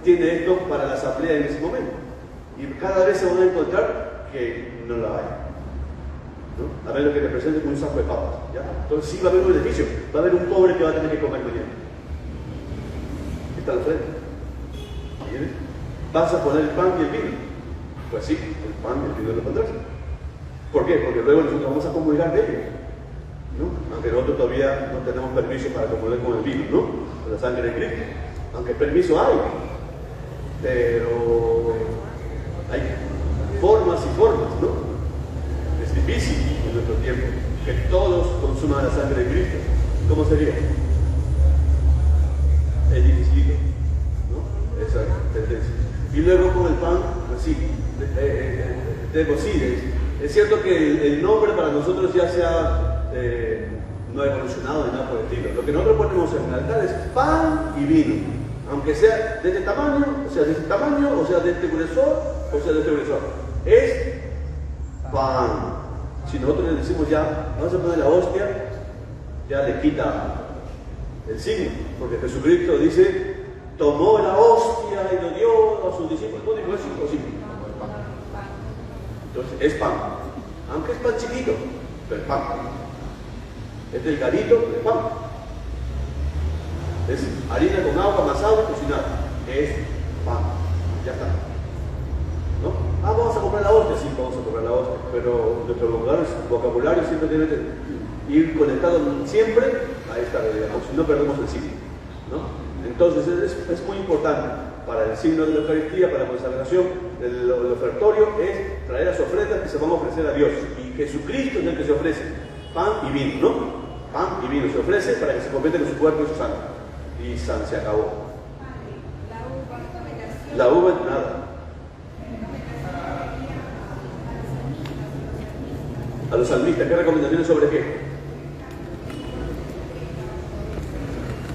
tiene esto para la asamblea en ese momento? Y cada vez se van a encontrar que no la hay. ¿no? A menos que te presentes con un saco de papas, ¿ya? Entonces sí va a haber un beneficio, va a haber un pobre que va a tener que comer mañana. Está la frente. ¿Entiendes? ¿Vas a poner el pan y el vino? Pues sí, el pan y el vino lo pondrás. ¿Por qué? Porque luego nosotros vamos a comulgar de ellos, ¿no? Aunque nosotros todavía no tenemos permiso para comulgar con el vino, ¿no? Con la sangre de Cristo. Aunque permiso hay, pero hay formas y formas, ¿no? Es difícil en nuestro tiempo que todos consuman la sangre de Cristo. ¿Cómo sería? Es difícil, ¿no? Esa tendencia. Y luego con el pan, pues sí, es cierto que el nombre para nosotros ya no ha evolucionado ni nada por el estilo. Lo que nosotros ponemos en el altar es pan y vino, aunque sea de este tamaño, o sea de este tamaño, o sea de este gruesor, o sea de este gruesor. Es pan. Si nosotros le decimos ya, vamos a poner la hostia, ya le quita el signo, porque Jesucristo dice, tomó la hostia y lo dio a sus discípulos. ¿Cómo dijo eso? Imposible. Entonces es pan, aunque es pan chiquito, pero es pan. Es delgadito, pero es pan. Es harina con agua amasada, cocinada. Es pan. Ya está. ¿No? Vamos a comprar la hostia. Sí, vamos a comprar la hostia. Pero nuestro vocabulario siempre debe ir conectado siempre a esta realidad, si no perdemos el signo, ¿no? Entonces es muy importante para el signo de la Eucaristía, para la consagración, el ofertorio es traer las ofrendas que se van a ofrecer a Dios. Y Jesucristo es el que se ofrece, pan y vino, ¿no? Pan y vino se ofrece para que se conviertan en su cuerpo y su sangre. Y se acabó. La uva, nada. A los salmistas, ¿qué recomendaciones sobre qué?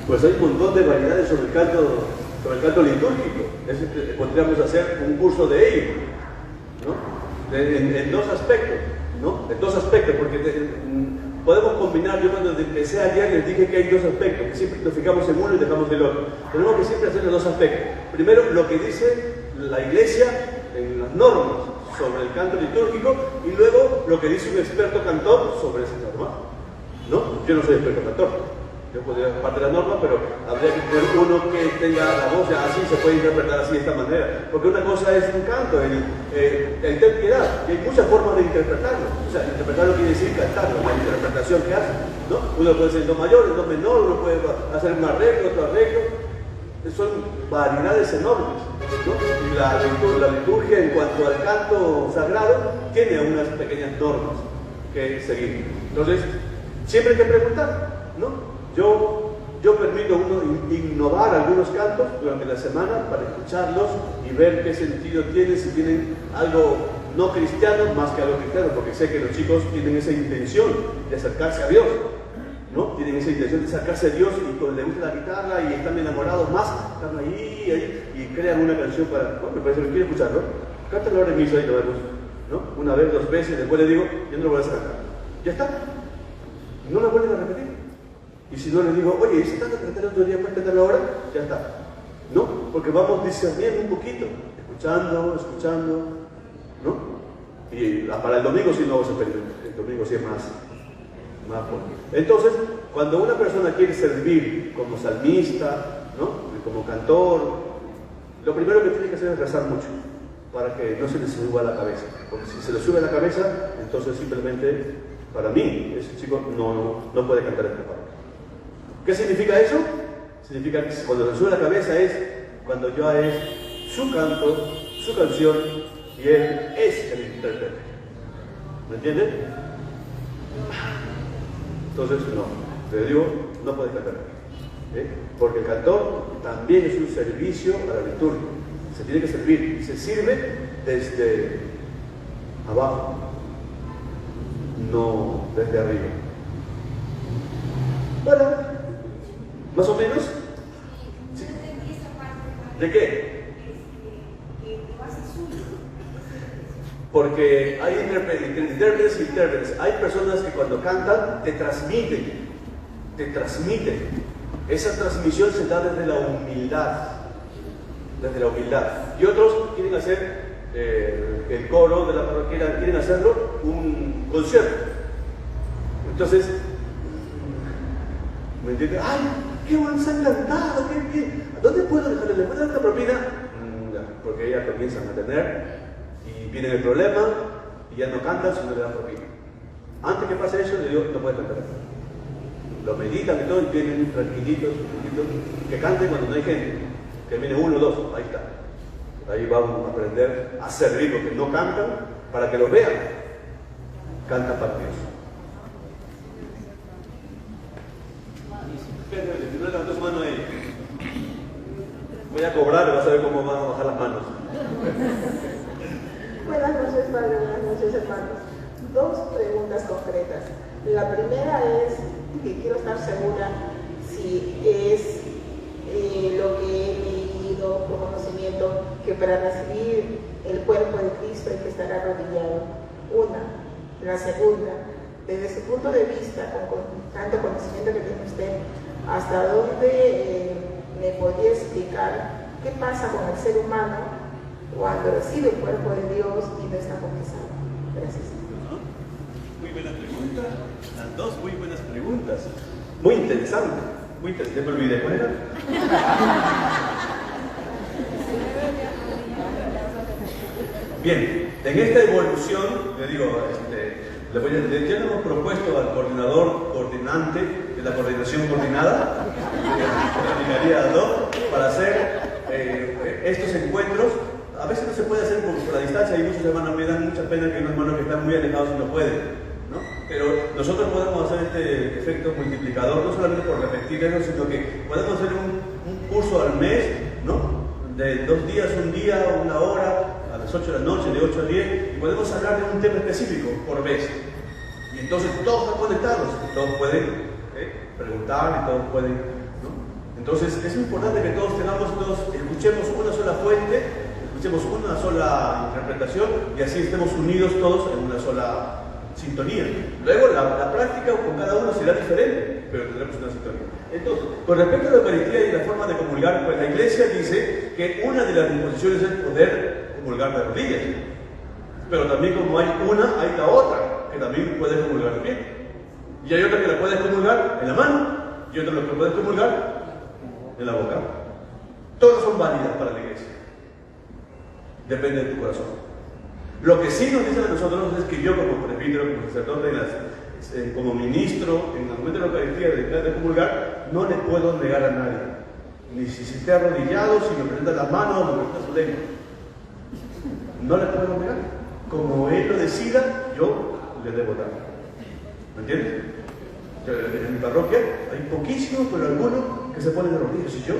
Pues hay un montón de variedades sobre el canto litúrgico. Podríamos hacer un curso de ello, ¿no? En dos aspectos, ¿no? En dos aspectos, porque podemos combinar. Yo cuando empecé ayer les dije que hay dos aspectos, que siempre nos fijamos en uno y dejamos el otro. Tenemos que siempre hacer los dos aspectos. Primero, lo que dice la Iglesia en las normas sobre el canto litúrgico, y luego lo que dice un experto cantor sobre esa norma, ¿no? Yo no soy experto cantor. Yo podría ser parte de la norma, pero habría que tener uno que tenga la voz, ya así se puede interpretar así de esta manera. Porque una cosa es un canto, el ten piedad, y hay muchas formas de interpretarlo. O sea, interpretarlo quiere decir cantarlo, la interpretación que hace, ¿no? Uno puede ser en do mayor, en do menor, uno puede hacer un arreglo, otro arreglo. Son variedades enormes, ¿no? Y la liturgia en cuanto al canto sagrado tiene unas pequeñas normas que seguir. Entonces, siempre hay que preguntar, ¿no? Yo permito uno innovar algunos cantos durante la semana para escucharlos y ver qué sentido tienen, si tienen algo no cristiano más que algo cristiano, porque sé que los chicos tienen esa intención de acercarse a Dios, ¿no? Tienen esa intención de acercarse a Dios y cuando les gusta la guitarra y están enamorados más, están ahí y crean una canción para, bueno, me parece que quiero escucharlo, cántalo ahora en misa y lo vemos, ¿no? Una vez, dos veces, después le digo, yo no lo voy a hacer cantar. Ya está. No la vuelven a repetir. Y si no le digo, oye, ese canto que cantaron otro día, ¿puedes cantarlo ahora? Ya está. ¿No? Porque vamos discerniendo un poquito, escuchando, ¿no? Y para el domingo sí no vamos a experimentar. El domingo sí es más fuerte. Entonces, cuando una persona quiere servir como salmista, ¿no? Como cantor, lo primero que tiene que hacer es rezar mucho, para que no se le suba a la cabeza. Porque si se le sube a la cabeza, entonces simplemente, para mí, ese chico no puede cantar esta parte. ¿Qué significa eso? Significa que cuando le sube la cabeza es cuando ya es su canto, su canción, y él es el intérprete. ¿Me entienden? Entonces, no. Te digo, no puedes cantar. Porque el cantor también es un servicio a la liturgia. Se tiene que servir y se sirve desde abajo, no desde arriba. Bueno. ¿Más o menos? ¿Sí? ¿De qué? Porque hay intérpretes y intérpretes. Hay personas que cuando cantan te transmiten. Esa transmisión se da desde la humildad. Y otros quieren hacer el coro de la parroquia, quieren hacerlo un concierto. Entonces, ¿me entiendes? ¡Ay, qué bueno se han cantado! ¡Qué bien! ¿Dónde puedo dejarle? ¿Le puedo dar esta propina? Porque ella comienzan a tener y viene el problema y ya no cantan si no le dan propina. Antes que pase eso, le digo, no puedes cantar. Lo meditan y todo y vienen tranquilitos, que canten cuando no hay gente. Que viene uno o dos, ahí está. Ahí vamos a aprender a servir los que no cantan para que los vean. Cantan para Dios. Si no levantó su mano ahí, voy a cobrar y vas a ver cómo van a bajar las manos. Buenas noches, padre, buenas noches, hermanos. Dos preguntas concretas. La primera es que quiero estar segura si es lo que he leído por conocimiento, que para recibir el cuerpo de Cristo hay que estar arrodillado. Una. La segunda, desde su punto de vista, con tanto conocimiento que tiene usted, ¿hasta dónde me podría explicar qué pasa con el ser humano cuando recibe el cuerpo de Dios y no está confesado? Gracias. Muy buena pregunta. Las dos muy buenas preguntas. Muy interesante. Muy interesante. Me olvidé cuál era. Bien, en esta evolución, le digo, ya le hemos propuesto al coordinante de la coordinación coordinada, para hacer estos encuentros. A veces no se puede hacer por la distancia, hay muchos hermanos, me dan mucha pena que hay hermanos que están muy alejados y no pueden, ¿no? Pero nosotros podemos hacer este efecto multiplicador, no solamente por repetir eso, sino que podemos hacer un curso al mes, ¿no? De 2 días, un día, 1 hora, a las 8 de la noche, de 8 a 10, y podemos hablar de un tema específico por vez. Y entonces todos están conectados, todos pueden preguntar y todos pueden, ¿no? Entonces es importante que todos escuchemos una sola fuente, escuchemos una sola interpretación y así estemos unidos todos en una sola sintonía. Luego la práctica con cada uno será diferente, pero tendremos una sintonía. Entonces, con respecto a la Eucaristía y la forma de comulgar, pues la Iglesia dice que una de las disposiciones es poder comulgar de rodillas. Pero también como hay una, hay la otra, que también puedes comulgar de pie. Y hay otra que la puedes comulgar en la mano, y otra que puedes comulgar en la boca. Todas son válidas para la Iglesia. Depende de tu corazón. Lo que sí nos dicen a nosotros es que yo como presbítero, como sacerdote, como ministro, en el momento de la Eucaristía de comulgar, no le puedo negar a nadie. Ni si esté arrodillado, si me presenta las manos o me presenta su lengua. No le puedo negar. Como él lo decida, yo le debo dar. ¿Me entiendes? En mi parroquia hay poquísimos, pero algunos que se ponen de rodillas. ¿Y yo?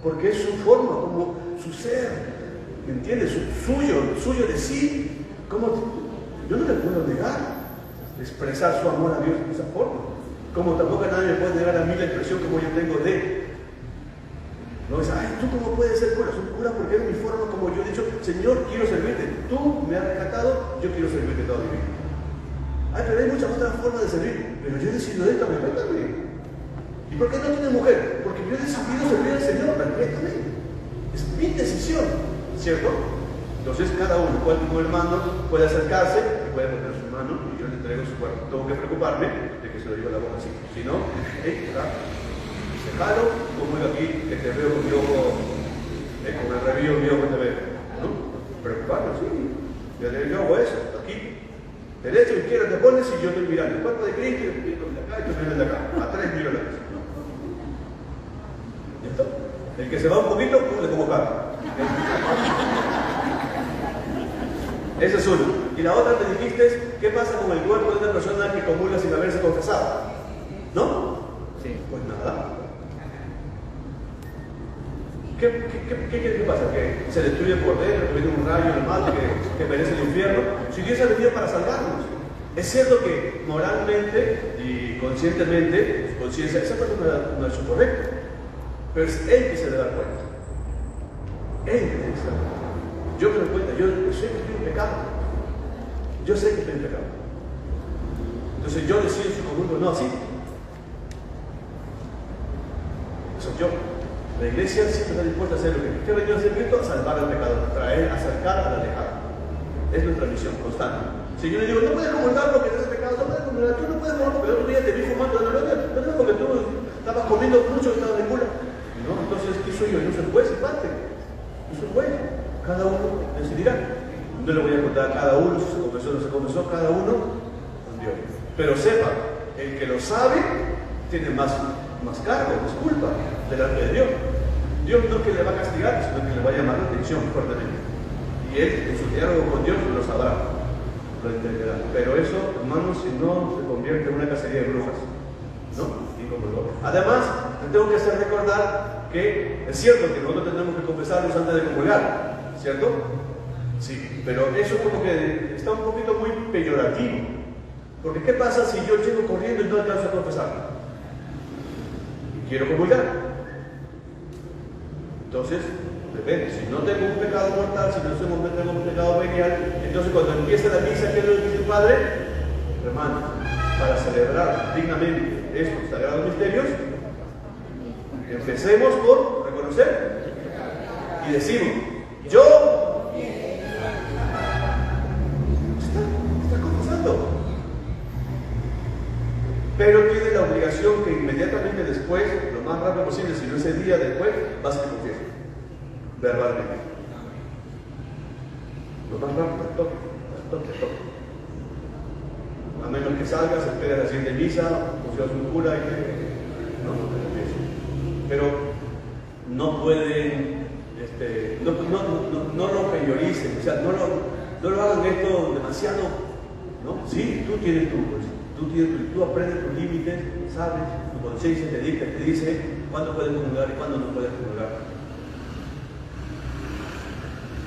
Porque es su forma, como su ser. ¿Me entiendes? Suyo decir. Yo no le puedo negar expresar su amor a Dios de esa forma. Como tampoco nadie me puede negar a mí la expresión como yo tengo de él. No es, ay, ¿tú cómo puedes ser cura? Soy cura porque es mi forma, como yo he dicho, Señor, quiero servirte. Tú me has rescatado, yo quiero servirte toda mi vida. Ay, pero hay muchas otras formas de servir. Pero yo he decidido esta, respétame. ¿Y por qué no tienes mujer? Porque yo he decidido servir al Señor, respétame. Es mi decisión, ¿cierto? Entonces cada uno, cualquier hermano puede acercarse y puede poner su mano y yo le entrego su cuerpo. Tengo que preocuparme de que se lo lleve a la boca así. Si no, jalo, como aquí, que te veo con mi ojo, con el revío mi ojo te veo, ¿no? Preocuparme, sí. Yo hago eso, aquí, derecha, izquierda te pones y yo estoy mirando. El cuerpo de Cristo, y miro de acá y tú miras de acá. A 3 miro la vez. ¿Listo? El que se va un poquito, le pongo cara. Esa es una. Y la otra te dijiste, ¿qué pasa con el cuerpo de una persona que comulga sin haberse confesado? ¿No? Sí. Pues nada. ¿Qué quieres que pasa? ¿Que se destruye por dentro, que viene un rayo en el mal, que merece el infierno? Si Dios ha venido para salvarnos. Es cierto que moralmente y conscientemente, su conciencia, esa persona no es correcta. Pero es Él que se debe dar cuenta. Él que tiene que ser. Yo me doy cuenta, yo sé que estoy en pecado. Yo sé que estoy en pecado. Entonces yo decido si comulgo o no así. Eso yo. La iglesia siempre está dispuesta a hacer lo que ha venido a hacer Cristo, a salvar al pecador, traer, acercar al alejado. Es nuestra misión constante. Si yo le digo, no puedes comulgar porque estás en pecado, no puedes comulgar. tú no puedes fumar porque el otro día te vi fumando, no, porque tú estabas comiendo mucho, estabas de gula. No, entonces, ¿qué soy yo? No soy juez y parte. No soy juez. Cada uno decidirá. No le voy a contar a cada uno si se confesó o no se confesó, cada uno con Dios. Pero sepa, el que lo sabe tiene más cargo, más culpa delante de Dios. Dios no es que le va a castigar, sino que le va a llamar la atención fuertemente. Y él, en su diálogo con Dios, lo sabrá, lo entenderá. Pero eso, hermanos, si no se convierte en una cacería de brujas, ¿no? Y como no. Además, te tengo que hacer recordar que es cierto que nosotros tenemos que confesarnos antes de comulgar, ¿cierto? Sí, pero eso como que está un poquito muy peyorativo. Porque ¿qué pasa si yo llego corriendo y no alcanzo a confesar? Y quiero comulgar. Entonces, depende. Si no tengo un pecado mortal, si no tengo un pecado venial, entonces cuando empiece la misa, ¿qué es lo que dice el Padre? Hermano, para celebrar dignamente estos sagrados misterios, empecemos por reconocer y decimos, yo está confesando. Pero tiene la obligación que inmediatamente después, lo más rápido posible, si no ese día después, vas a confesar verbalmente. Lo más rápido, toque. A menos que salgas, esperas la siguiente misa, pusieras un cura y no te confieses. Pero no pueden, no lo peyoricen, o sea, no lo hagan esto demasiado, ¿no? Sí, tú tienes tú aprendes tus límites, sabes, tu conciencia te dice cuándo puedes comulgar y cuándo no puedes comulgar.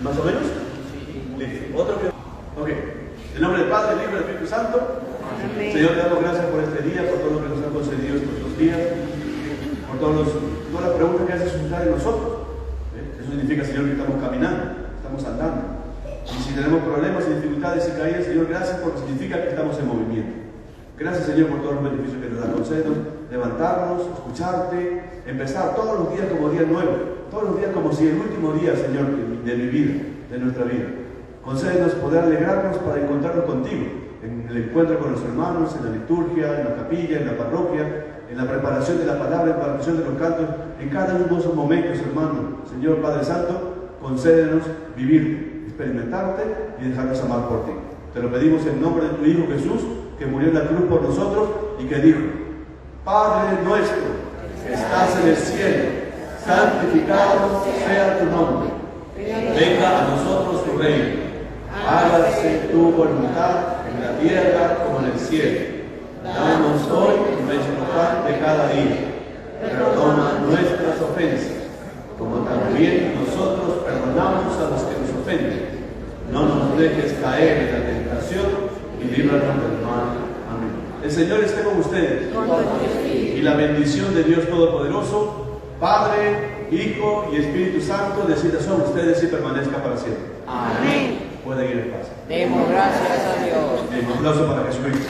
¿Más o menos? Sí. Listo. Otro que... Ok. En nombre del Padre, del Hijo y del Espíritu Santo. Amén. Señor, te damos gracias por este día, por todo lo que nos han concedido estos 2 días, por todas las preguntas que haces suscitar en nosotros. Eso significa, Señor, que estamos caminando, estamos andando. Y si tenemos problemas y dificultades y caídas, Señor, gracias porque significa que estamos en movimiento. Gracias, Señor, por todos los beneficios que nos da. Concédenos levantarnos, escucharte, empezar todos los días como día nuevo, todos los días como si el último día, Señor, de mi vida, de nuestra vida. Concédenos poder alegrarnos para encontrarnos contigo, en el encuentro con los hermanos, en la liturgia, en la capilla, en la parroquia, en la preparación de la palabra, en la preparación de los cantos, en cada uno de esos momentos, hermano. Señor Padre Santo, concédenos vivir, experimentarte y dejarnos amar por ti. Te lo pedimos en nombre de tu Hijo Jesús, que murió en la cruz por nosotros y que dijo: Padre nuestro, que estás en el cielo, santificado sea tu nombre. Venga a nosotros tu reino. Hágase tu voluntad en la tierra como en el cielo. Danos hoy nuestro pan de cada día. Perdona nuestras ofensas, como también nosotros perdonamos a los que nos ofenden. No nos dejes caer en la tentación y líbranos del mal. Amén. El Señor esté con ustedes. Y la bendición de Dios Todopoderoso, Padre, Hijo y Espíritu Santo, descienda sobre ustedes y permanezca para siempre. Amén. Pueden ir en paz. Demos gracias a Dios. Un aplauso para Jesucristo.